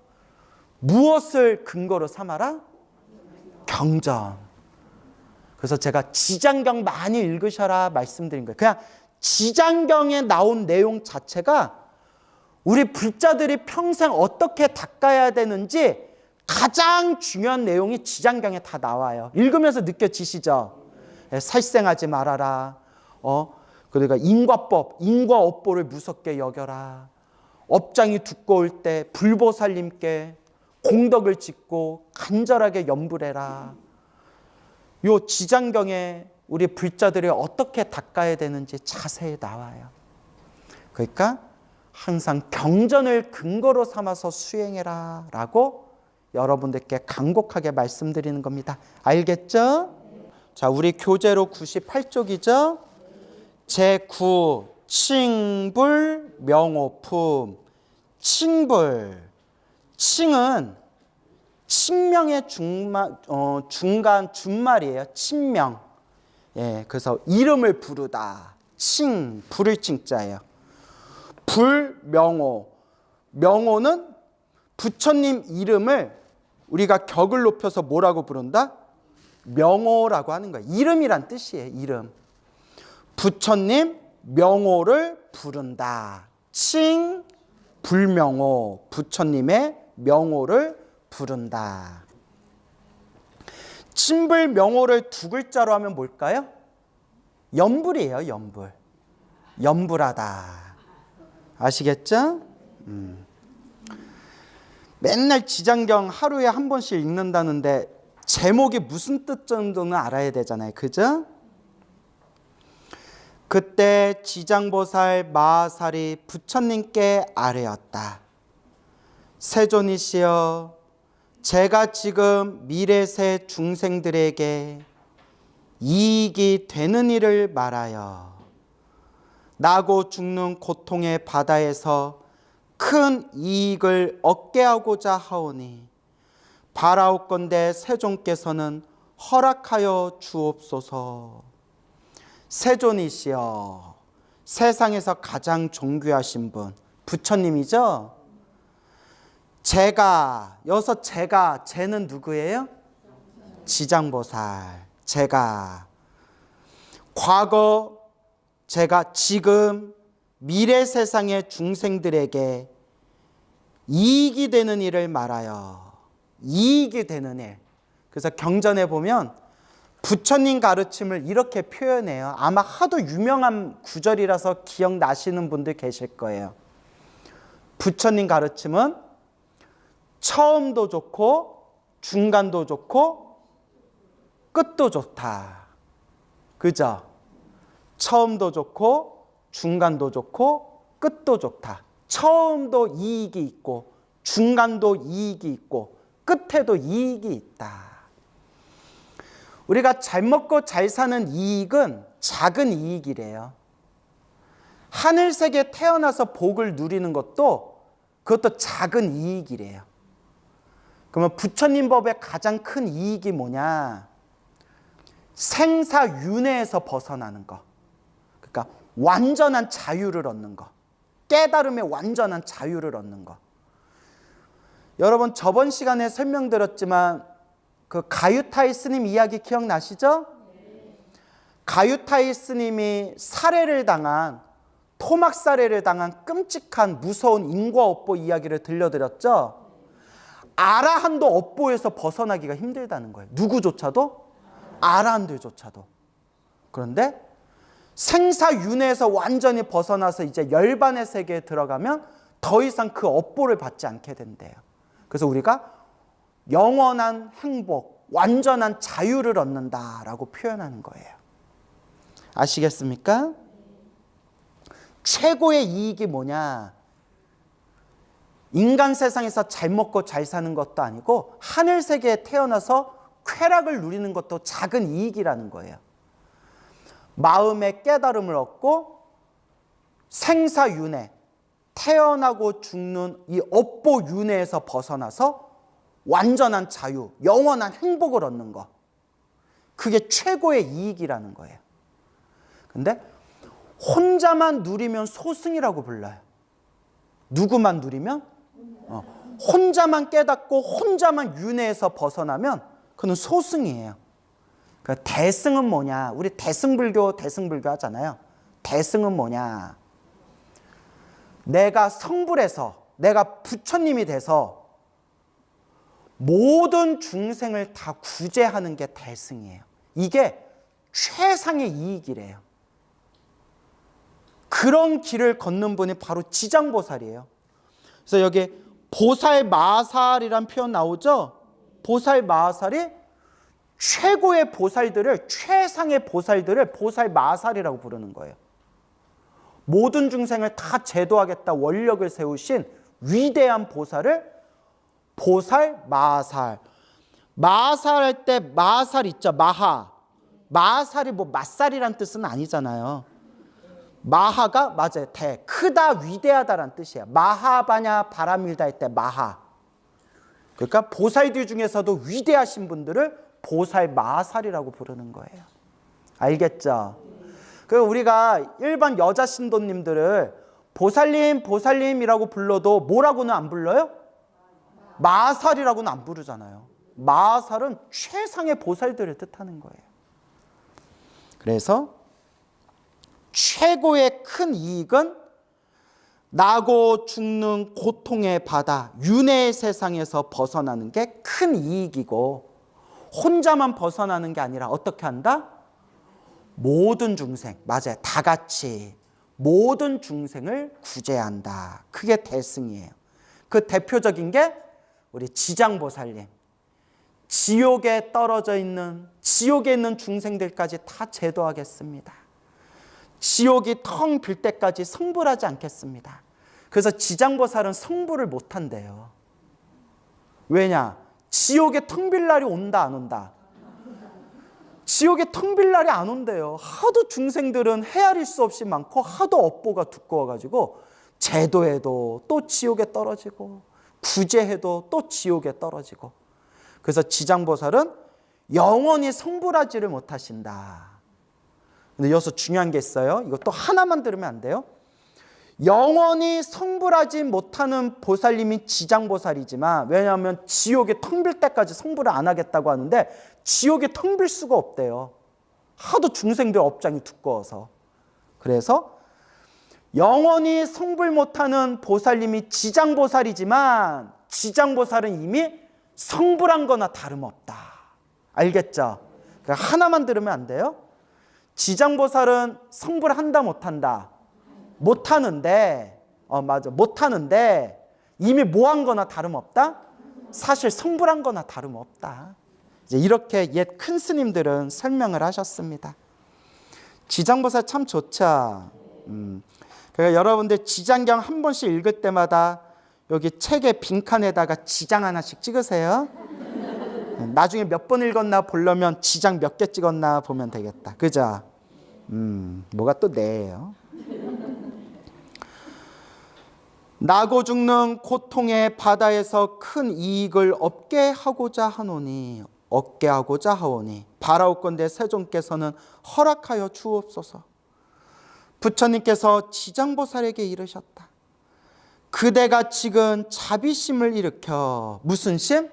무엇을 근거로 삼아라? 경전. 그래서 제가 지장경 많이 읽으셔라 말씀드린 거예요. 그냥 지장경에 나온 내용 자체가 우리 불자들이 평생 어떻게 닦아야 되는지 가장 중요한 내용이 지장경에 다 나와요. 읽으면서 느껴지시죠? 살생하지 말아라. 그러니까 인과법, 인과업보를 무섭게 여겨라. 업장이 두꺼울 때 불보살님께 공덕을 짓고 간절하게 염불해라. 요 지장경에 우리 불자들이 어떻게 닦아야 되는지 자세히 나와요. 그러니까 항상 경전을 근거로 삼아서 수행해라 라고 여러분들께 간곡하게 말씀드리는 겁니다. 알겠죠? 자, 우리 교재로 98쪽이죠? 제9 칭불 명호품. 칭불. 칭은 칭명의 중간 준말이에요. 칭명. 예, 그래서 이름을 부르다. 칭, 부를 칭자예요. 불명호. 명호는 부처님 이름을 우리가 격을 높여서 뭐라고 부른다? 명호라고 하는 거예요. 이름이란 뜻이에요. 이름. 부처님 명호를 부른다. 칭, 불명호. 부처님의 명호를 부른다. 칭불명호를 두 글자로 하면 뭘까요? 염불이에요. 염불. 염불하다. 아시겠죠? 맨날 지장경 하루에 한 번씩 읽는다는데 제목이 무슨 뜻 정도는 알아야 되잖아요. 그죠? 그때 지장보살 마하살이 부처님께 아뢰었다. 세존이시여, 제가 지금 미래세 중생들에게 이익이 되는 일을 말하여 나고 죽는 고통의 바다에서 큰 이익을 얻게 하고자 하오니 바라옵건대 세존께서는 허락하여 주옵소서. 세존이시여, 세상에서 가장 존귀하신 분 부처님이죠. 여기서 제는 누구예요? 지장보살. 과거 제가 지금 미래 세상의 중생들에게 이익이 되는 일을 말하여. 이익이 되는 일. 그래서 경전에 보면 부처님 가르침을 이렇게 표현해요. 아마 하도 유명한 구절이라서 기억나시는 분들 계실 거예요. 부처님 가르침은 처음도 좋고 중간도 좋고 끝도 좋다. 그죠? 처음도 좋고 중간도 좋고 끝도 좋다. 처음도 이익이 있고 중간도 이익이 있고 끝에도 이익이 있다. 우리가 잘 먹고 잘 사는 이익은 작은 이익이래요. 하늘색에 태어나서 복을 누리는 것도 그것도 작은 이익이래요. 그러면 부처님 법의 가장 큰 이익이 뭐냐? 생사윤회에서 벗어나는 거. 그러니까 완전한 자유를 얻는 거. 깨달음의 완전한 자유를 얻는 거. 여러분 저번 시간에 설명드렸지만 그 가유타이 스님 이야기 기억나시죠? 가유타이 스님이 토막 살해를 당한 끔찍한 무서운 인과업보 이야기를 들려드렸죠? 아라한도 업보에서 벗어나기가 힘들다는 거예요. 누구조차도? 아라한들조차도. 그런데 생사윤회에서 완전히 벗어나서 이제 열반의 세계에 들어가면 더 이상 그 업보를 받지 않게 된대요. 그래서 우리가 영원한 행복, 완전한 자유를 얻는다라고 표현하는 거예요. 아시겠습니까? 최고의 이익이 뭐냐? 인간 세상에서 잘 먹고 잘 사는 것도 아니고 하늘 세계에 태어나서 쾌락을 누리는 것도 작은 이익이라는 거예요. 마음의 깨달음을 얻고 생사윤회, 태어나고 죽는 이 업보윤회에서 벗어나서 완전한 자유, 영원한 행복을 얻는 것. 그게 최고의 이익이라는 거예요. 근데 혼자만 누리면 소승이라고 불러요. 누구만 누리면? 혼자만 깨닫고 혼자만 윤회에서 벗어나면 그건 소승이에요. 그러니까 대승은 뭐냐? 우리 대승불교 하잖아요. 대승은 뭐냐? 내가 성불해서, 내가 부처님이 돼서 모든 중생을 다 구제하는 게 대승이에요. 이게 최상의 이익이래요. 그런 길을 걷는 분이 바로 지장보살이에요. 그래서 여기 보살마살이란 표현 나오죠? 보살마살이 최고의 보살들을, 최상의 보살들을 보살마살이라고 부르는 거예요. 모든 중생을 다 제도하겠다 원력을 세우신 위대한 보살을 보살마살. 마살할 때 마살 있죠? 마살이 뭐 맛살이란 뜻은 아니잖아요. 마하가 맞아요. 크다, 위대하다란 뜻이에요. 마하바냐 바라밀다 할 때 마하. 그러니까 보살들 중에서도 위대하신 분들을 보살마살이라고 부르는 거예요. 알겠죠? 우리가 일반 여자 신도님들을 보살님이라고 불러도 뭐라고는 안 불러요? 마살이라고는 안 부르잖아요. 마살은 최상의 보살들을 뜻하는 거예요. 그래서 최고의 큰 이익은 나고 죽는 고통의 바다, 윤회의 세상에서 벗어나는 게 큰 이익이고, 혼자만 벗어나는 게 아니라 어떻게 한다? 모든 중생, 맞아요. 다 같이 모든 중생을 구제한다. 그게 대승이에요. 그 대표적인 게 우리 지장보살님. 지옥에 있는 중생들까지 다 제도하겠습니다. 지옥이 텅 빌 때까지 성불하지 않겠습니다. 그래서 지장보살은 성불을 못한대요. 왜냐? 지옥에 텅 빌 날이 온다 안 온다? 지옥에 텅 빌 날이 안 온대요. 하도 중생들은 헤아릴 수 없이 많고 하도 업보가 두꺼워가지고 제도해도 또 지옥에 떨어지고 구제해도 또 지옥에 떨어지고. 그래서 지장보살은 영원히 성불하지를 못하신다. 근데 여기서 중요한 게 있어요. 이것도 하나만 들으면 안 돼요. 영원히 성불하지 못하는 보살님이 지장보살이지만, 왜냐하면 지옥에 텅 빌 때까지 성불을 안 하겠다고 하는데 지옥에 텅 빌 수가 없대요. 하도 중생들 업장이 두꺼워서. 그래서 영원히 성불 못하는 보살님이 지장보살이지만 지장보살은 이미 성불한 거나 다름없다. 알겠죠? 그러니까 하나만 들으면 안 돼요. 지장보살은 성불한다 못한다? 못하는데, 못하는데 이미 뭐한 거나 다름없다? 사실 성불한 거나 다름없다. 이제 이렇게 옛 큰 스님들은 설명을 하셨습니다. 지장보살 참 좋죠. 그러니까 여러분들 지장경 한 번씩 읽을 때마다 여기 책의 빈칸에다가 지장 하나씩 찍으세요. 나중에 몇 번 읽었나 보려면 지장 몇 개 찍었나 보면 되겠다. 그죠? 뭐가 또 네예요. 나고 죽는 고통의 바다에서 큰 이익을 얻게 하고자 하오니 바라옵건대 세존께서는 허락하여 주옵소서. 부처님께서 지장보살에게 이르셨다. 그대가 지금 자비심을 일으켜 무슨 심?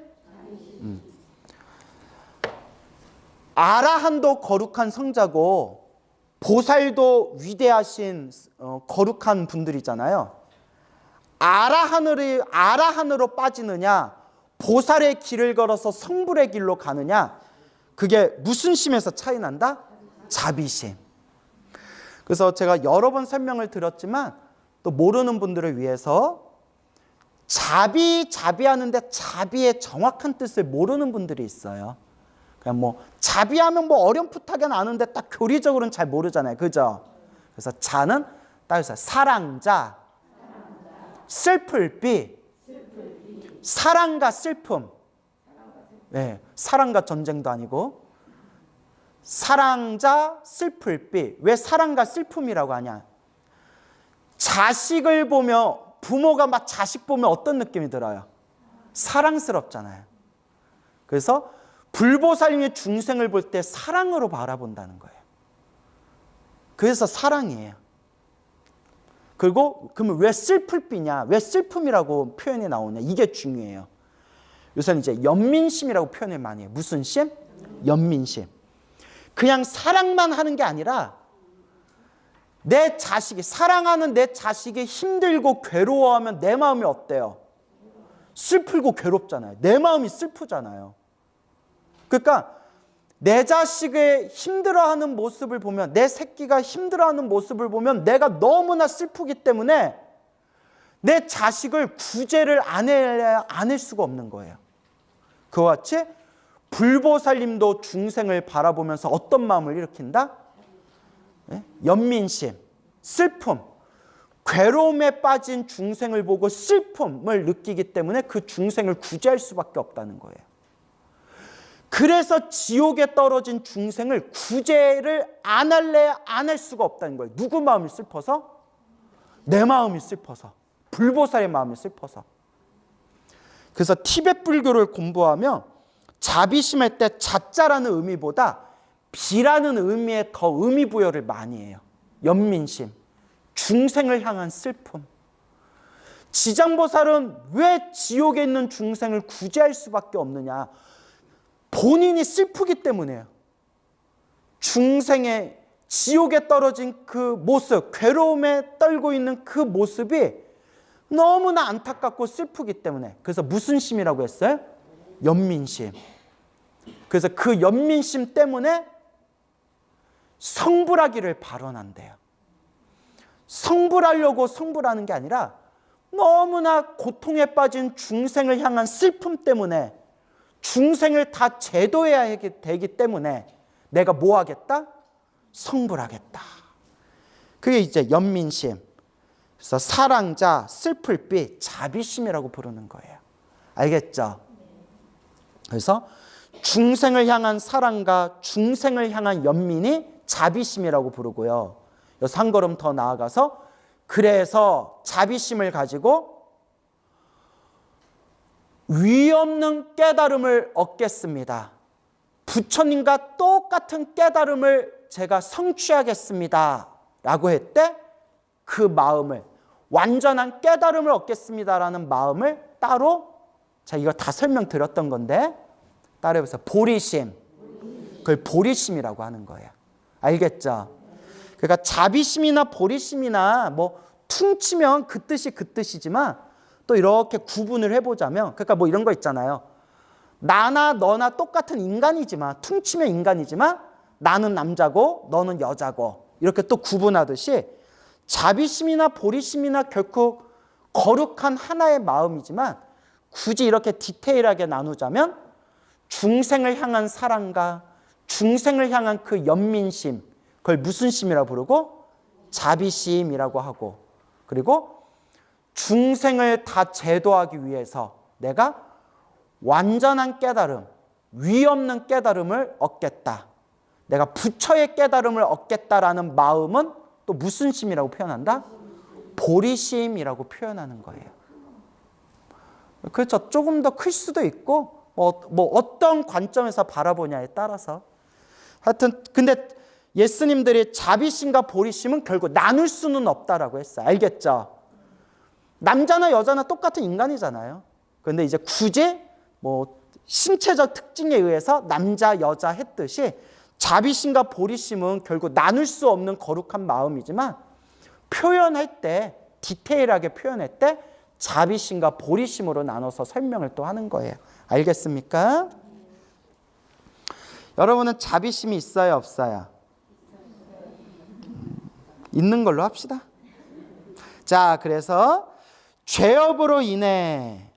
아라한도 거룩한 성자고 보살도 위대하신 거룩한 분들이잖아요. 아라한으로 빠지느냐, 보살의 길을 걸어서 성불의 길로 가느냐, 그게 무슨 심에서 차이 난다? 자비심. 그래서 제가 여러 번 설명을 드렸지만 또 모르는 분들을 위해서 자비하는데 자비의 정확한 뜻을 모르는 분들이 있어요. 그냥 뭐 자비하면 뭐 어렴풋하게 아는데 딱 교리적으로는 잘 모르잖아요. 그죠? 그래서 자는 따라서 사랑자, 슬플비, 사랑과 슬픔. 네, 사랑과 전쟁도 아니고 사랑자, 슬플비. 왜 사랑과 슬픔이라고 하냐? 자식을 보며 부모가 막 자식 보면 어떤 느낌이 들어요? 사랑스럽잖아요. 그래서 불보살님의 중생을 볼 때 사랑으로 바라본다는 거예요. 그래서 사랑이에요. 그리고 그러면 왜 슬플비냐? 왜 슬픔이라고 표현이 나오냐? 이게 중요해요. 요새는 이제 연민심이라고 표현을 많이 해요. 무슨 심? 연민심. 그냥 사랑만 하는 게 아니라 내 자식이, 사랑하는 내 자식이 힘들고 괴로워하면 내 마음이 어때요? 슬프고 괴롭잖아요. 내 마음이 슬프잖아요. 그러니까 내 자식의 힘들어하는 모습을 보면, 내 새끼가 힘들어하는 모습을 보면 내가 너무나 슬프기 때문에 내 자식을 구제를 안 할 수가 없는 거예요. 그와 같이 불보살님도 중생을 바라보면서 어떤 마음을 일으킨다? 연민심, 슬픔, 괴로움에 빠진 중생을 보고 슬픔을 느끼기 때문에 그 중생을 구제할 수밖에 없다는 거예요. 그래서 지옥에 떨어진 중생을 구제를 안 할 수가 없다는 거예요. 누구 마음이 슬퍼서? 내 마음이 슬퍼서. 불보살의 마음이 슬퍼서. 그래서 티베트 불교를 공부하면 자비심할 때 자자라는 의미보다 비라는 의미에 더 의미 부여를 많이 해요. 연민심, 중생을 향한 슬픔. 지장보살은 왜 지옥에 있는 중생을 구제할 수밖에 없느냐? 본인이 슬프기 때문에요. 중생의 지옥에 떨어진 그 모습, 괴로움에 떨고 있는 그 모습이 너무나 안타깝고 슬프기 때문에. 그래서 무슨 심이라고 했어요? 연민심. 그래서 그 연민심 때문에 성불하기를 발언한대요. 성불하려고 성불하는 게 아니라 너무나 고통에 빠진 중생을 향한 슬픔 때문에 중생을 다 제도해야 되기 때문에 내가 뭐 하겠다? 성불하겠다. 그게 이제 연민심. 그래서 사랑자, 슬플비, 자비심이라고 부르는 거예요. 알겠죠? 그래서 중생을 향한 사랑과 중생을 향한 연민이 자비심이라고 부르고요. 여기서 한 걸음 더 나아가서 그래서 자비심을 가지고 위없는 깨달음을 얻겠습니다. 부처님과 똑같은 깨달음을 제가 성취하겠습니다 라고 했대. 그 마음을, 완전한 깨달음을 얻겠습니다라는 마음을 따로, 자 이거 다 설명드렸던 건데 따라해보세요. 보리심. 그걸 보리심이라고 하는 거예요. 알겠죠? 그러니까 자비심이나 보리심이나 뭐 퉁치면 그 뜻이 그 뜻이지만 또 이렇게 구분을 해보자면, 그러니까 뭐 이런 거 있잖아요. 나나 너나 똑같은 인간이지만, 퉁치면 인간이지만 나는 남자고 너는 여자고 이렇게 또 구분하듯이 자비심이나 보리심이나 결코 거룩한 하나의 마음이지만 굳이 이렇게 디테일하게 나누자면 중생을 향한 사랑과 중생을 향한 그 연민심, 그걸 무슨 심이라고 부르고? 자비심이라고 하고, 그리고 중생을 다 제도하기 위해서 내가 완전한 깨달음, 위 없는 깨달음을 얻겠다. 내가 부처의 깨달음을 얻겠다라는 마음은 또 무슨 심이라고 표현한다? 보리심이라고 표현하는 거예요. 그렇죠. 조금 더 클 수도 있고 뭐 어떤 관점에서 바라보냐에 따라서. 하여튼 근데 예수님들이 자비심과 보리심은 결국 나눌 수는 없다라고 했어요. 알겠죠? 남자나 여자나 똑같은 인간이잖아요. 그런데 이제 굳이 뭐 신체적 특징에 의해서 남자, 여자 했듯이 자비심과 보리심은 결국 나눌 수 없는 거룩한 마음이지만 표현할 때, 디테일하게 표현할 때 자비심과 보리심으로 나눠서 설명을 또 하는 거예요. 알겠습니까? 여러분은 자비심이 있어요, 없어요? 있는 걸로 합시다. 자, 그래서 죄업으로 인해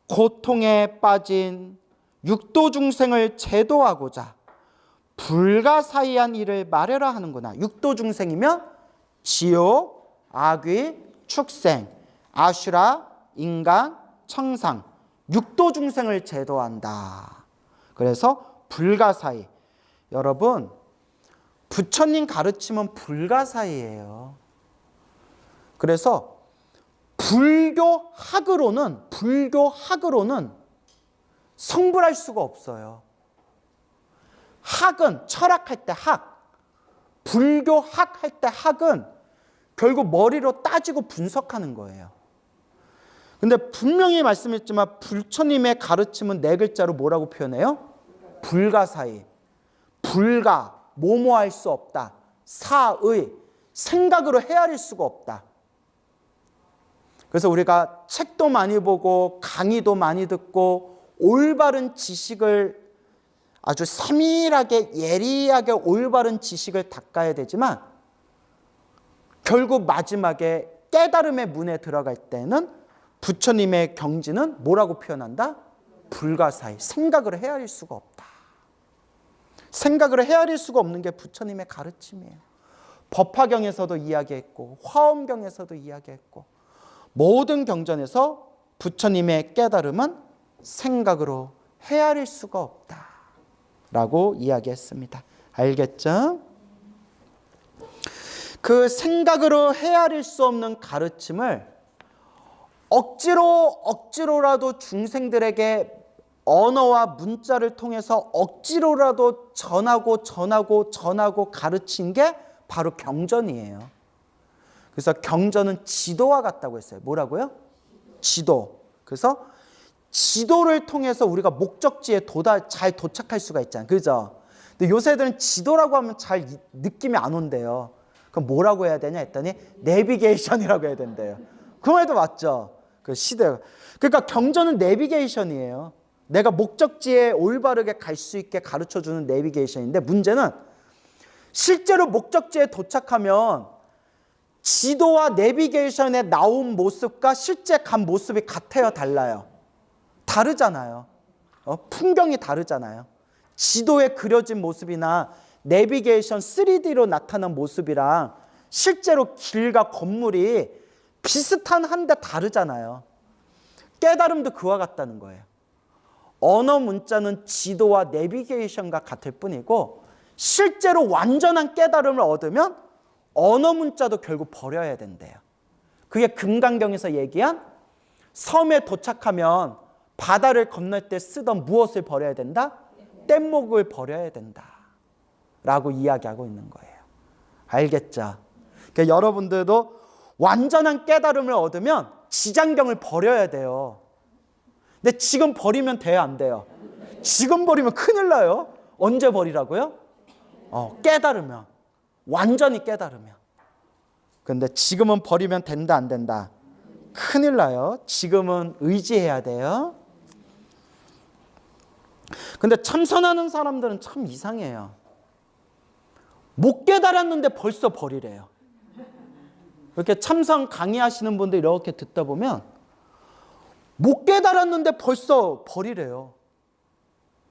고통에 빠진 육도 중생을 제도하고자 불가사의한 일을 말해라 하는구나. 육도 중생이면 지옥, 악귀, 축생, 아슈라, 인간, 청상, 육도 중생을 제도한다. 그래서 불가사의. 여러분, 부처님 가르침은 불가사의예요. 그래서 불교학으로는 성불할 수가 없어요. 학은 철학할 때 학, 불교학 할 때 학은 결국 머리로 따지고 분석하는 거예요. 근데 분명히 말씀했지만 부처님의 가르침은 네 글자로 뭐라고 표현해요? 불가사의. 불가, 뭐뭐할 수 없다. 사의, 생각으로 헤아릴 수가 없다. 그래서 우리가 책도 많이 보고 강의도 많이 듣고 올바른 지식을 아주 세밀하게 예리하게 올바른 지식을 닦아야 되지만 결국 마지막에 깨달음의 문에 들어갈 때는 부처님의 경지는 뭐라고 표현한다? 불가사의. 생각으로 헤아릴 수가 없다. 생각으로 헤아릴 수가 없는 게 부처님의 가르침이에요. 법화경에서도 이야기했고 화엄경에서도 이야기했고 모든 경전에서 부처님의 깨달음은 생각으로 헤아릴 수가 없다 라고 이야기했습니다. 알겠죠? 그 생각으로 헤아릴 수 없는 가르침을 억지로라도 중생들에게 언어와 문자를 통해서 억지로라도 전하고 가르친 게 바로 경전이에요. 그래서 경전은 지도와 같다고 했어요. 뭐라고요? 지도. 그래서 지도를 통해서 우리가 목적지에 잘 도착할 수가 있잖아요. 그죠? 근데 요새들은 지도라고 하면 잘 느낌이 안 온대요. 그럼 뭐라고 해야 되냐 했더니 내비게이션이라고 해야 된대요. 그 말도 맞죠? 그 시대가. 그러니까 경전은 내비게이션이에요. 내가 목적지에 올바르게 갈 수 있게 가르쳐주는 내비게이션인데 문제는 실제로 목적지에 도착하면 지도와 내비게이션에 나온 모습과 실제 간 모습이 같아요, 달라요? 다르잖아요. 풍경이 다르잖아요. 지도에 그려진 모습이나 내비게이션 3D로 나타난 모습이랑 실제로 길과 건물이 비슷한 한데 다르잖아요. 깨달음도 그와 같다는 거예요. 언어 문자는 지도와 내비게이션과 같을 뿐이고 실제로 완전한 깨달음을 얻으면 언어 문자도 결국 버려야 된대요. 그게 금강경에서 얘기한 섬에 도착하면 바다를 건널 때 쓰던 무엇을 버려야 된다? 뗏목을 버려야 된다 라고 이야기하고 있는 거예요. 알겠죠? 그러니까 여러분들도 완전한 깨달음을 얻으면 지장경을 버려야 돼요. 근데 지금 버리면 돼요, 안 돼요? 지금 버리면 큰일 나요. 언제 버리라고요? 깨달으면. 완전히 깨달으면. 근데 지금은 버리면 된다, 안 된다? 큰일 나요. 지금은 의지해야 돼요. 근데 참선하는 사람들은 참 이상해요. 못 깨달았는데 벌써 버리래요. 이렇게 참선 강의하시는 분들 이렇게 듣다 보면 못 깨달았는데 벌써 버리래요.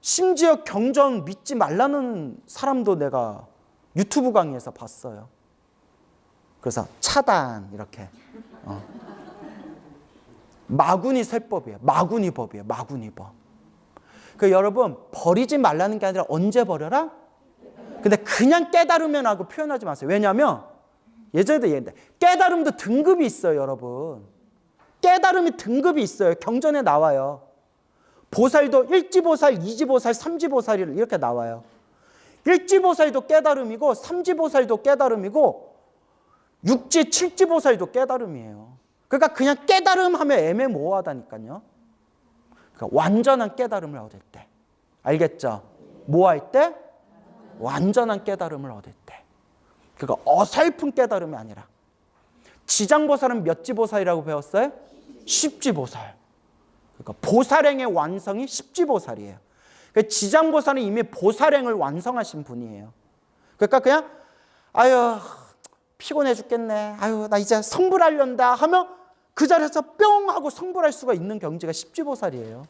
심지어 경전 믿지 말라는 사람도 내가 유튜브 강의에서 봤어요. 그래서 차단 이렇게. 마구니 세법이에요. 마구니 법이에요. 마구니 법. 그 여러분 버리지 말라는 게 아니라 언제 버려라? 근데 그냥 깨달으면 하고 표현하지 마세요. 왜냐하면 예전에도 얘기했는데 깨달음도 등급이 있어요, 여러분. 깨달음이 등급이 있어요. 경전에 나와요. 보살도 1지보살, 2지보살, 3지보살 이렇게 나와요. 1지보살도 깨달음이고 3지보살도 깨달음이고 6지, 7지보살도 깨달음이에요. 그러니까 그냥 깨달음 하면 애매모호하다니까요. 그러니까 완전한 깨달음을 얻을 때. 알겠죠? 뭐 할 때? 완전한 깨달음을 얻을 때. 그러니까 어설픈 깨달음이 아니라. 지장보살은 몇 지보살이라고 배웠어요? 10지보살. 그러니까 보살행의 완성이 10지보살이에요. 그러니까 지장보살은 이미 보살행을 완성하신 분이에요. 그러니까 그냥 아유 피곤해 죽겠네. 아유 나 이제 성불하련다 하면 그 자리에서 뿅 하고 성불할 수가 있는 경지가 10지보살이에요.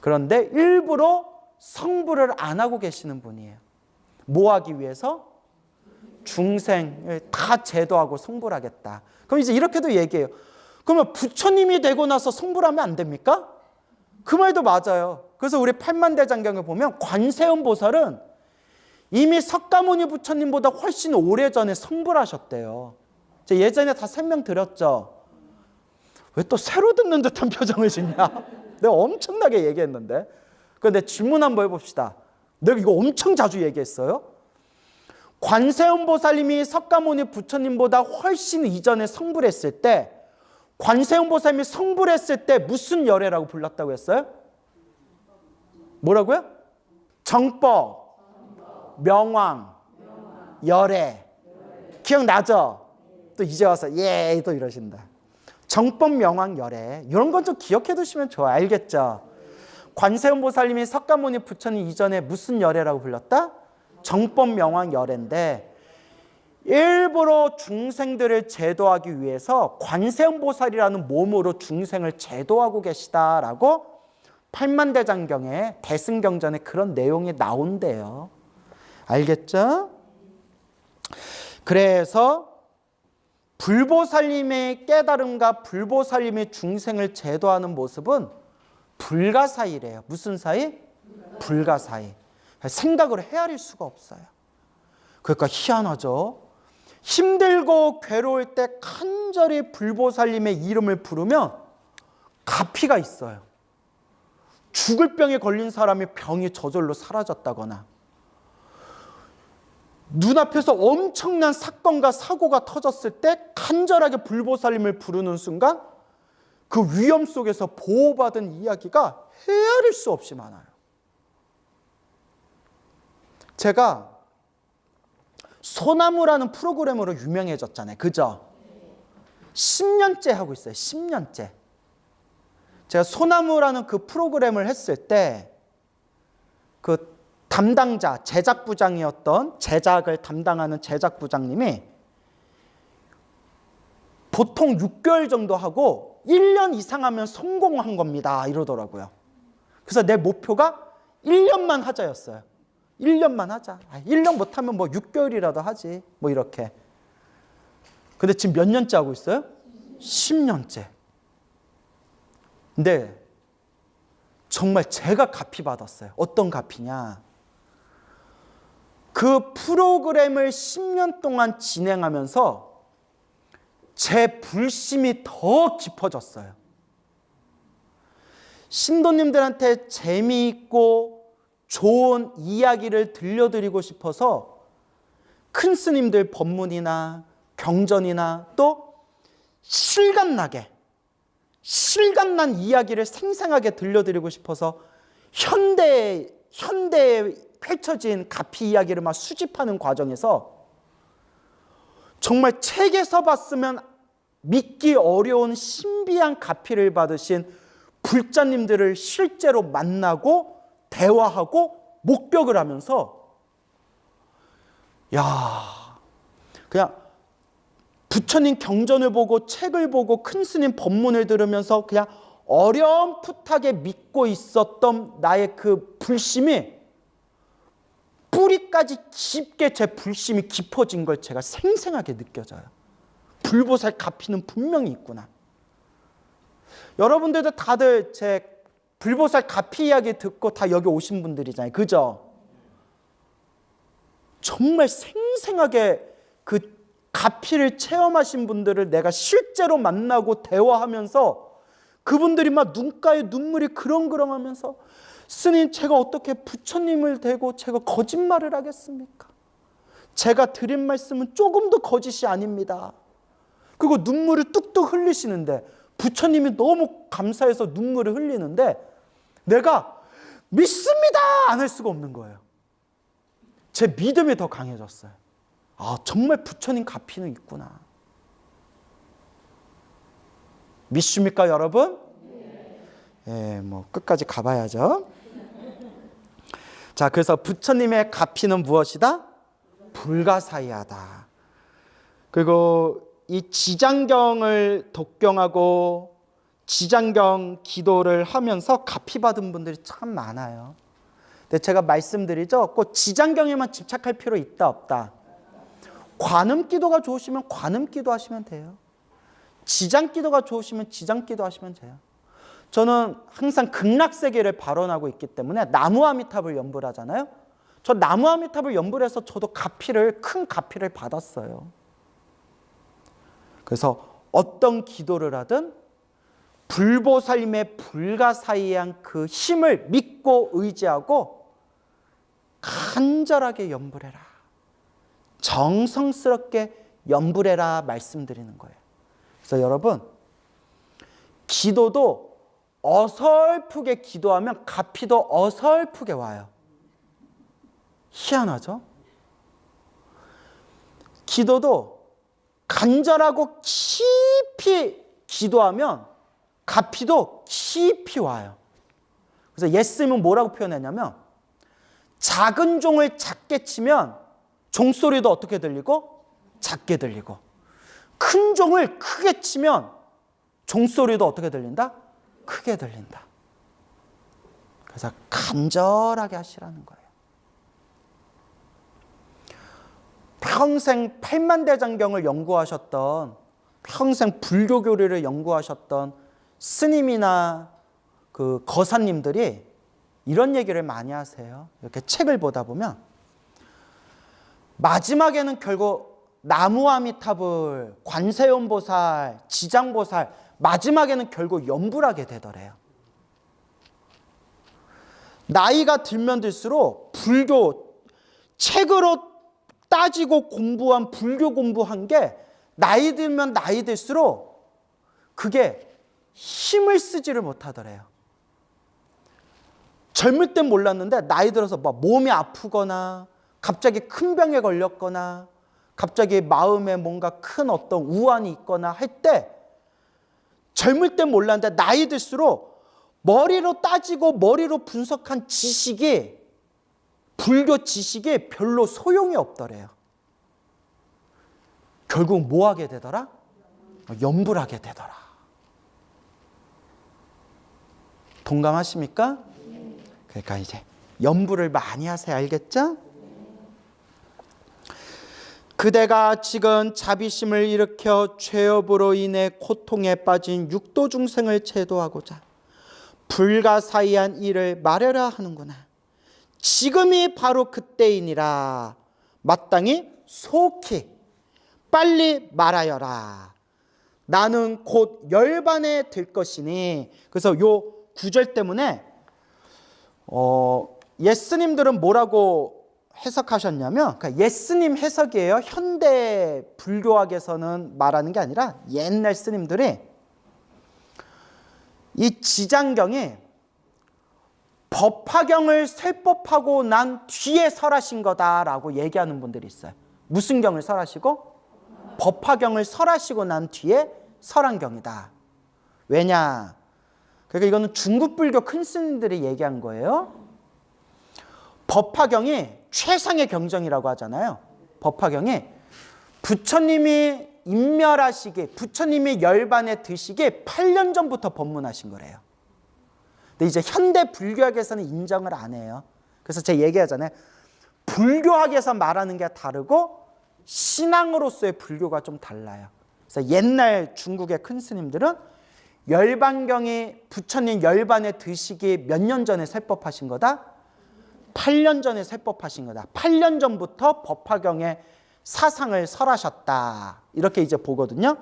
그런데 일부러 성불을 안 하고 계시는 분이에요. 뭐 하기 위해서? 중생을 다 제도하고 성불하겠다. 그럼 이제 이렇게도 얘기해요. 그러면 부처님이 되고 나서 성불하면 안 됩니까? 그 말도 맞아요. 그래서 우리 팔만대장경을 보면 관세음 보살은 이미 석가모니 부처님보다 훨씬 오래전에 성불하셨대요. 제가 예전에 다 설명드렸죠. 왜 또 새로 듣는 듯한 표정을 짓냐? 내가 엄청나게 얘기했는데. 그런데 질문 한번 해봅시다. 내가 이거 엄청 자주 얘기했어요. 관세음 보살님이 석가모니 부처님보다 훨씬 이전에 성불했을 때 관세음 보살님이 성불했을 때 무슨 열애라고 불렀다고 했어요? 뭐라고요? 정법, 명왕, 열애. 기억나죠? 또 이제 와서 예 또 이러신다. 정법, 명왕, 열애. 이런 건 좀 기억해 두시면 좋아요. 알겠죠? 관세음 보살님이 석가모니 부처님 이전에 무슨 열애라고 불렀다? 정법, 명왕, 열애인데 일부러 중생들을 제도하기 위해서 관세음 보살이라는 몸으로 중생을 제도하고 계시다라고 팔만대장경에 대승경전에 그런 내용이 나온대요. 알겠죠? 그래서 불보살님의 깨달음과 불보살님의 중생을 제도하는 모습은 불가사의래요. 무슨 사이? 불가사의. 생각으로 헤아릴 수가 없어요. 그러니까 희한하죠. 힘들고 괴로울 때 간절히 불보살님의 이름을 부르면 가피가 있어요. 죽을 병에 걸린 사람이 병이 저절로 사라졌다거나 눈앞에서 엄청난 사건과 사고가 터졌을 때 간절하게 불보살님을 부르는 순간 그 위험 속에서 보호받은 이야기가 헤아릴 수 없이 많아요. 제가 소나무라는 프로그램으로 유명해졌잖아요. 그죠? 10년째 하고 있어요. 10년째. 제가 소나무라는 그 프로그램을 했을 때 그 담당자, 제작부장이었던 제작을 담당하는 제작부장님이 보통 6개월 정도 하고 1년 이상 하면 성공한 겁니다. 이러더라고요. 그래서 내 목표가 1년만 하자였어요. 1년만 하자. 1년 못하면 뭐 6개월이라도 하지. 뭐 이렇게. 근데 지금 몇 년째 하고 있어요? 10년째. 근데 정말 제가 갚이 받았어요. 어떤 갚이냐. 그 프로그램을 10년 동안 진행하면서 제 불심이 더 깊어졌어요. 신도님들한테 재미있고 좋은 이야기를 들려드리고 싶어서 큰 스님들 법문이나 경전이나 또 실감난 이야기를 생생하게 들려드리고 싶어서 현대에 펼쳐진 가피 이야기를 막 수집하는 과정에서 정말 책에서 봤으면 믿기 어려운 신비한 가피를 받으신 불자님들을 실제로 만나고 대화하고 목격을 하면서 그냥 부처님 경전을 보고 책을 보고 큰 스님 법문을 들으면서 그냥 어렴풋하게 믿고 있었던 나의 그 불심이 뿌리까지 깊게 제 불심이 깊어진 걸 제가 생생하게 느껴져요. 불보살 가피는 분명히 있구나. 여러분들도 다들 제 불보살 가피 이야기 듣고 다 여기 오신 분들이잖아요. 그죠? 정말 생생하게 그 가피를 체험하신 분들을 내가 실제로 만나고 대화하면서 그분들이 막 눈가에 눈물이 그렁그렁하면서 스님, 제가 어떻게 부처님을 대고 제가 거짓말을 하겠습니까? 제가 드린 말씀은 조금도 거짓이 아닙니다. 그리고 눈물을 뚝뚝 흘리시는데 부처님이 너무 감사해서 눈물을 흘리는데 내가 믿습니다 안 할 수가 없는 거예요. 제 믿음이 더 강해졌어요. 아, 정말 부처님 가피는 있구나. 믿습니까, 여러분? 예, 뭐 끝까지 가봐야죠. 자, 그래서 부처님의 가피는 무엇이다? 불가사의하다. 그리고 이 지장경을 독경하고 지장경 기도를 하면서 가피 받은 분들이 참 많아요. 근데 제가 말씀드리죠. 꼭 지장경에만 집착할 필요 있다 없다. 관음기도가 좋으시면 관음기도 하시면 돼요. 지장기도가 좋으시면 지장기도 하시면 돼요. 저는 항상 극락세계를 발언하고 있기 때문에 나무아미탑을 연불 하잖아요. 저 나무아미탑을 연불해서 저도 큰 가피를 받았어요. 그래서 어떤 기도를 하든 불보살님의 불가사의한 그 힘을 믿고 의지하고 간절하게 연불해라. 정성스럽게 연불해라 말씀드리는 거예요. 그래서 여러분, 기도도 어설프게 기도하면 가피도 어설프게 와요. 희한하죠? 기도도 간절하고 깊이 기도하면 가피도 깊이 와요. 그래서 예스님은 뭐라고 표현했냐면 작은 종을 작게 치면 종소리도 어떻게 들리고? 작게 들리고, 큰 종을 크게 치면 종소리도 어떻게 들린다? 크게 들린다. 그래서 간절하게 하시라는 거예요. 평생 팔만대장경을 연구하셨던, 평생 불교 교리를 연구하셨던 스님이나 그 거사님들이 이런 얘기를 많이 하세요. 이렇게 책을 보다 보면 마지막에는 결국 나무아미탑을, 관세음보살, 지장보살, 마지막에는 결국 연불하게 되더래요. 나이가 들면 들수록 불교 책으로 따지고 공부한 불교 공부한 게 나이 들면 나이 들수록 그게 힘을 쓰지를 못하더래요. 젊을 땐 몰랐는데 나이 들어서 막 몸이 아프거나 갑자기 큰 병에 걸렸거나 갑자기 마음에 뭔가 큰 어떤 우환이 있거나 할 때 젊을 땐 몰랐는데 나이 들수록 머리로 따지고 머리로 분석한 지식이, 불교 지식이 별로 소용이 없더래요. 결국 뭐 하게 되더라? 연불하게 되더라. 동감하십니까? 그러니까 이제 연불을 많이 하세요. 알겠죠? 그대가 지금 자비심을 일으켜 죄업으로 인해 고통에 빠진 육도 중생을 제도하고자 불가사의한 일을 말하려 하는구나. 지금이 바로 그때이니라. 마땅히 속히 빨리 말하여라. 나는 곧 열반에 들 것이니. 그래서 요 구절 때문에 예스님들은 뭐라고 해석하셨냐면, 그러니까 예스님 해석이에요. 현대 불교학에서는 말하는 게 아니라 옛날 스님들이 이 지장경이 법화경을 설법하고 난 뒤에 설하신 거다라고 얘기하는 분들이 있어요. 무슨 경을 설하시고? 법화경을 설하시고 난 뒤에 설한 경이다. 왜냐? 그러니까 이거는 중국 불교 큰 스님들이 얘기한 거예요. 법화경이 최상의 경전이라고 하잖아요. 법화경이 부처님이 인멸하시기, 부처님이 열반에 드시기 8년 전부터 법문하신 거래요. 근데 이제 현대 불교학에서는 인정을 안 해요. 그래서 제가 얘기하잖아요. 불교학에서 말하는 게 다르고 신앙으로서의 불교가 좀 달라요. 그래서 옛날 중국의 큰 스님들은 열반경이 부처님 열반에 드시기 몇 년 전에 세법하신 거다? 8년 전에 세법하신 거다. 8년 전부터 법화경에 사상을 설하셨다. 이렇게 이제 보거든요.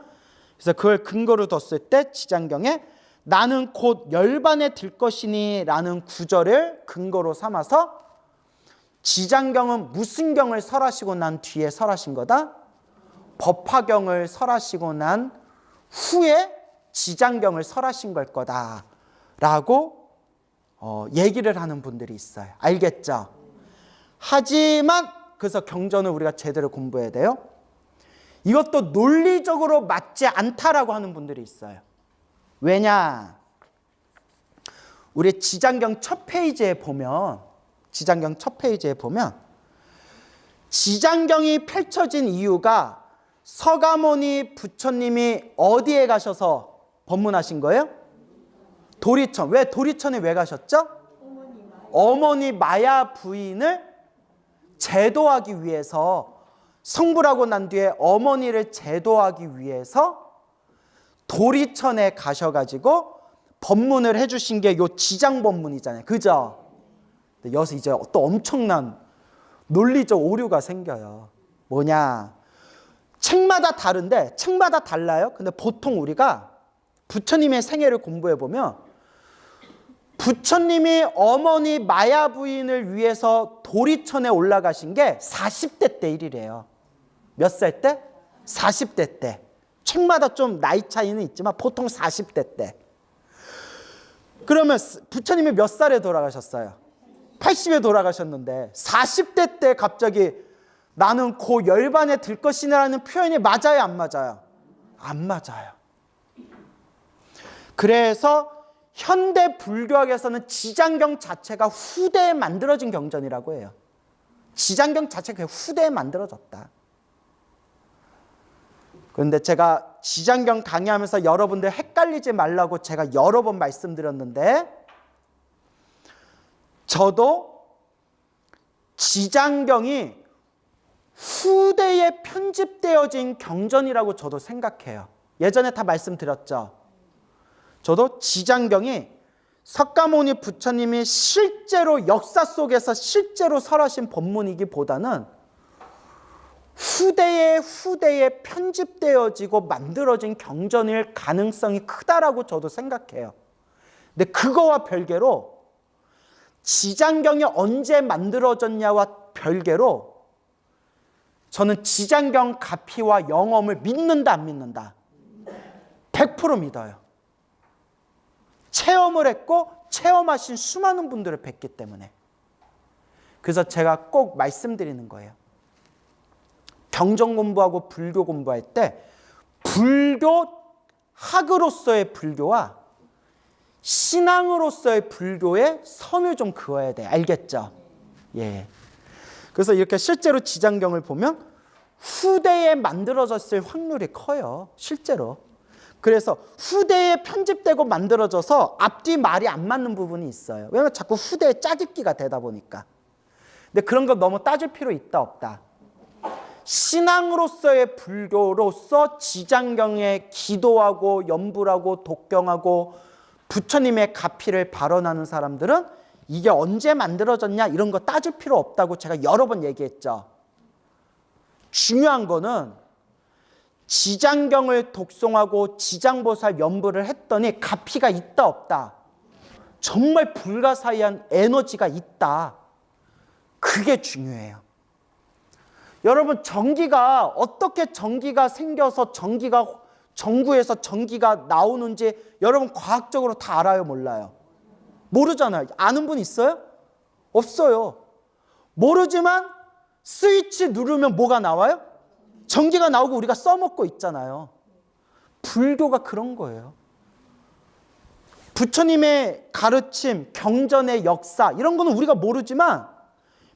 그래서 그걸 근거로 뒀을 때 지장경에 나는 곧 열반에 들 것이니 라는 구절을 근거로 삼아서 지장경은 무슨 경을 설하시고 난 뒤에 설하신 거다? 법화경을 설하시고 난 후에 지장경을 설하신 걸 거다라고 얘기를 하는 분들이 있어요. 알겠죠? 하지만 그래서 경전을 우리가 제대로 공부해야 돼요. 이것도 논리적으로 맞지 않다라고 하는 분들이 있어요. 왜냐? 우리 지장경 첫 페이지에 보면 지장경이 펼쳐진 이유가 서가모니 부처님이 어디에 가셔서 법문하신 거예요? 도리천. 왜 도리천에 왜 가셨죠? 어머니 마야 부인을 제도하기 위해서, 성불하고 난 뒤에 어머니를 제도하기 위해서 도리천에 가셔가지고 법문을 해주신 게 요 지장 법문이잖아요. 그죠? 여기서 이제 또 엄청난 논리적 오류가 생겨요. 뭐냐? 책마다 다른데, 책마다 달라요. 근데 보통 우리가 부처님의 생애를 공부해 보면 부처님이 어머니 마야 부인을 위해서 도리천에 올라가신 게 40대 때 일이래요. 몇 살 때? 40대 때. 책마다 좀 나이 차이는 있지만 보통 40대 때. 그러면 부처님이 몇 살에 돌아가셨어요? 80에 돌아가셨는데 40대 때 갑자기 나는 곧 열반에 들 것이라는 표현이 맞아요, 안 맞아요? 안 맞아요. 그래서 현대 불교학에서는 지장경 자체가 후대에 만들어진 경전이라고 해요. 지장경 자체가 후대에 만들어졌다. 그런데 제가 지장경 강의하면서 여러분들 헷갈리지 말라고 제가 여러 번 말씀드렸는데, 저도 지장경이 후대에 편집되어진 경전이라고 저도 생각해요. 예전에 다 말씀드렸죠. 저도 지장경이 석가모니 부처님이 실제로 역사 속에서 실제로 설하신 법문이기보다는 후대에 편집되어지고 만들어진 경전일 가능성이 크다라고 저도 생각해요. 근데 그거와 별개로 지장경이 언제 만들어졌냐와 별개로 저는 지장경 가피와 영험을 믿는다, 안 믿는다? 100% 믿어요. 체험을 했고 체험하신 수많은 분들을 뵀기 때문에. 그래서 제가 꼭 말씀드리는 거예요. 경전 공부하고 불교 공부할 때 불교 학으로서의 불교와 신앙으로서의 불교의 선을 좀 그어야 돼. 알겠죠? 예. 그래서 이렇게 실제로 지장경을 보면 후대에 만들어졌을 확률이 커요. 실제로. 그래서 후대에 편집되고 만들어져서 앞뒤 말이 안 맞는 부분이 있어요. 왜냐면 자꾸 후대에 짜깁기가 되다 보니까. 근데 그런 거 너무 따질 필요 있다 없다? 신앙으로서의 불교로서 지장경에 기도하고 염불하고 독경하고 부처님의 가피를 발언하는 사람들은 이게 언제 만들어졌냐 이런 거 따질 필요 없다고 제가 여러 번 얘기했죠. 중요한 거는 지장경을 독송하고 지장보살 염불을 했더니 가피가 있다 없다? 정말 불가사의한 에너지가 있다. 그게 중요해요. 여러분, 전기가 어떻게 전기가 생겨서 전구에서 전기가 나오는지 여러분 과학적으로 다 알아요, 몰라요? 모르잖아요. 아는 분 있어요? 없어요. 모르지만 스위치 누르면 뭐가 나와요? 전기가 나오고 우리가 써먹고 있잖아요. 불교가 그런 거예요. 부처님의 가르침, 경전의 역사 이런 거는 우리가 모르지만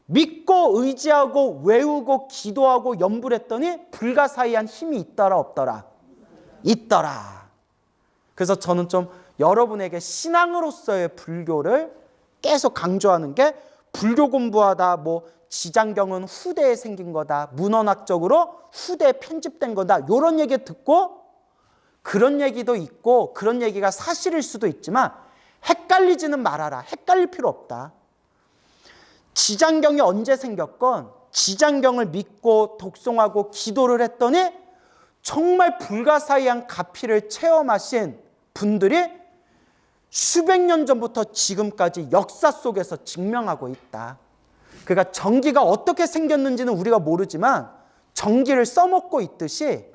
믿고 의지하고 외우고 기도하고 염불했더니 불가사의한 힘이 있더라 없더라? 있더라. 그래서 저는 좀 여러분에게 신앙으로서의 불교를 계속 강조하는 게, 불교 공부하다 뭐 지장경은 후대에 생긴 거다, 문헌학적으로 후대에 편집된 거다, 이런 얘기 듣고 그런 얘기도 있고 그런 얘기가 사실일 수도 있지만 헷갈리지는 말아라. 헷갈릴 필요 없다. 지장경이 언제 생겼건 지장경을 믿고 독송하고 기도를 했더니 정말 불가사의한 가피를 체험하신 분들이 수백 년 전부터 지금까지 역사 속에서 증명하고 있다. 그러니까 전기가 어떻게 생겼는지는 우리가 모르지만 전기를 써먹고 있듯이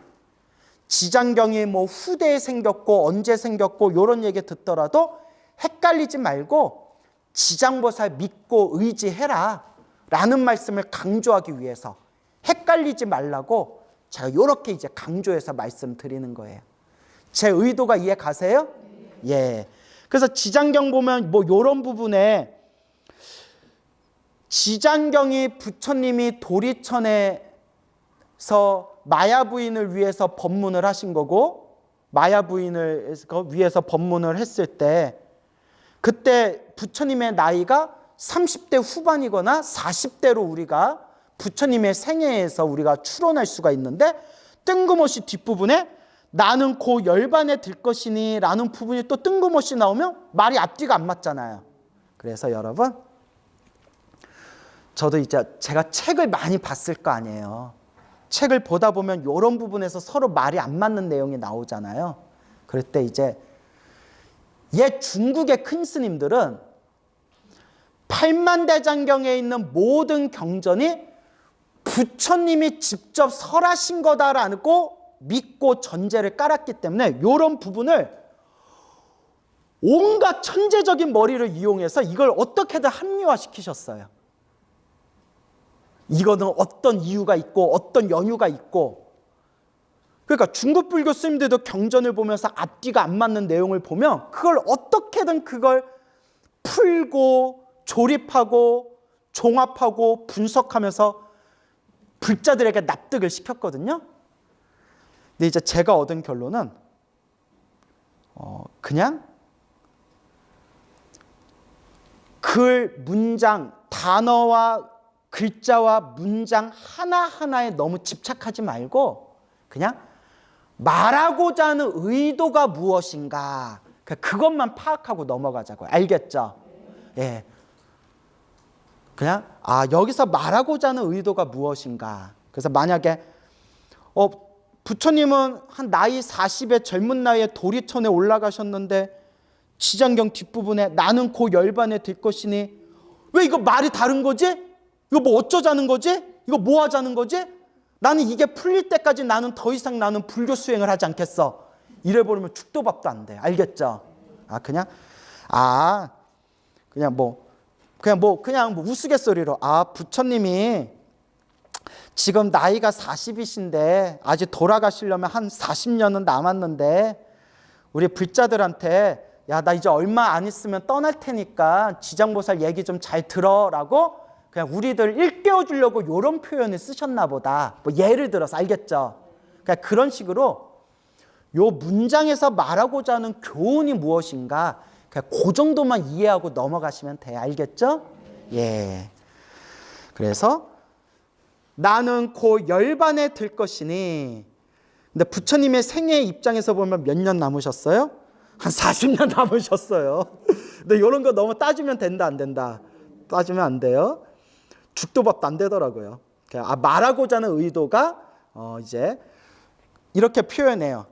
지장경이 뭐 후대에 생겼고 언제 생겼고 이런 얘기 듣더라도 헷갈리지 말고 지장보살 믿고 의지해라 라는 말씀을 강조하기 위해서 헷갈리지 말라고 제가 이렇게 이제 강조해서 말씀드리는 거예요. 제 의도가 이해 가세요? 예. 그래서 지장경 보면 뭐 이런 부분에 지장경이 부처님이 도리천에서 마야 부인을 위해서 법문을 하신 거고 마야 부인을 위해서 법문을 했을 때 그때 부처님의 나이가 30대 후반이거나 40대로 우리가 부처님의 생애에서 우리가 추론할 수가 있는데 뜬금없이 뒷부분에 나는 고 열반에 들 것이니 라는 부분이 또 뜬금없이 나오면 말이 앞뒤가 안 맞잖아요. 그래서 여러분 저도 이제 제가 책을 많이 봤을 거 아니에요. 책을 보다 보면 이런 부분에서 서로 말이 안 맞는 내용이 나오잖아요. 그럴 때 이제 옛 중국의 큰 스님들은 팔만대장경에 있는 모든 경전이 부처님이 직접 설하신 거다라고 믿고 전제를 깔았기 때문에 이런 부분을 온갖 천재적인 머리를 이용해서 이걸 어떻게든 합리화시키셨어요. 이거는 어떤 이유가 있고 어떤 연유가 있고 그러니까 중국 불교 스님들도 경전을 보면서 앞뒤가 안 맞는 내용을 보면 그걸 어떻게든 그걸 풀고 조립하고 종합하고 분석하면서 불자들에게 납득을 시켰거든요. 근데 이제 제가 얻은 결론은 그냥 글, 문장, 단어와 글자와 문장 하나하나에 너무 집착하지 말고 그냥 말하고자 하는 의도가 무엇인가 그것만 파악하고 넘어가자고요. 알겠죠? 예. 그냥 여기서 말하고자 하는 의도가 무엇인가. 그래서 만약에 부처님은 한 나이 40의 젊은 나이에 도리천에 올라가셨는데 지장경 뒷부분에 나는 고 열반에 들 것이니 왜 이거 말이 다른 거지? 이거 뭐 어쩌자는 거지? 이거 뭐 하자는 거지? 나는 이게 풀릴 때까지 나는 더 이상 나는 불교 수행을 하지 않겠어. 이래버리면 죽도 밥도 안 돼. 알겠죠? 그냥 우스갯소리로 부처님이 지금 나이가 40이신데 아직 돌아가시려면 한 40년은 남았는데 우리 불자들한테 야, 나 이제 얼마 안 있으면 떠날 테니까 지장보살 얘기 좀 잘 들어라고 그냥 우리들 일깨워 주려고 이런 표현을 쓰셨나 보다. 뭐 예를 들어서 알겠죠? 그러니까 그런 식으로 요 문장에서 말하고자 하는 교훈이 무엇인가 그냥 그 정도만 이해하고 넘어가시면 돼요. 알겠죠? 예. 그래서 나는 고 열반에 들 것이니 근데 부처님의 생애 입장에서 보면 몇 년 남으셨어요? 한 40년 남으셨어요. 근데 이런 거 너무 따지면 된다 안 된다? 따지면 안 돼요. 죽도 밥도 안 되더라고요. 말하고자 하는 의도가 이제 이렇게 표현해요.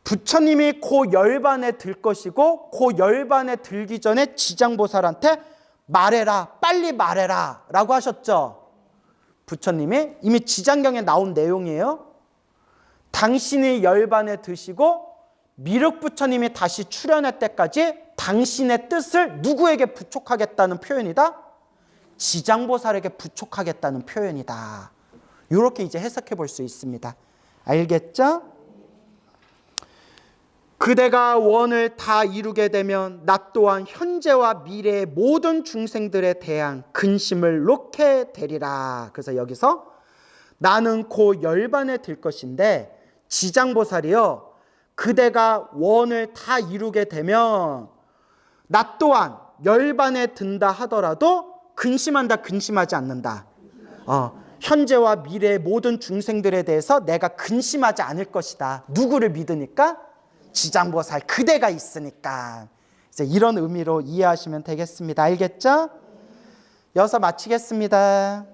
부처님이 고 열반에 들 것이고 고 열반에 들기 전에 지장보살한테 말해라, 빨리 말해라 라고 하셨죠. 부처님이 이미 지장경에 나온 내용이에요. 당신이 열반에 드시고 미륵부처님이 다시 출현할 때까지 당신의 뜻을 누구에게 부촉하겠다는 표현이다? 지장보살에게 부촉하겠다는 표현이다. 이렇게 이제 해석해 볼 수 있습니다. 알겠죠? 그대가 원을 다 이루게 되면 나 또한 현재와 미래의 모든 중생들에 대한 근심을 놓게 되리라. 그래서 여기서 나는 고 열반에 들 것인데 지장보살이요. 그대가 원을 다 이루게 되면 나 또한 열반에 든다 하더라도 근심한다, 근심하지 않는다. 현재와 미래의 모든 중생들에 대해서 내가 근심하지 않을 것이다. 누구를 믿으니까? 지장보살 그대가 있으니까. 이제 이런 의미로 이해하시면 되겠습니다. 알겠죠? 여기서 마치겠습니다.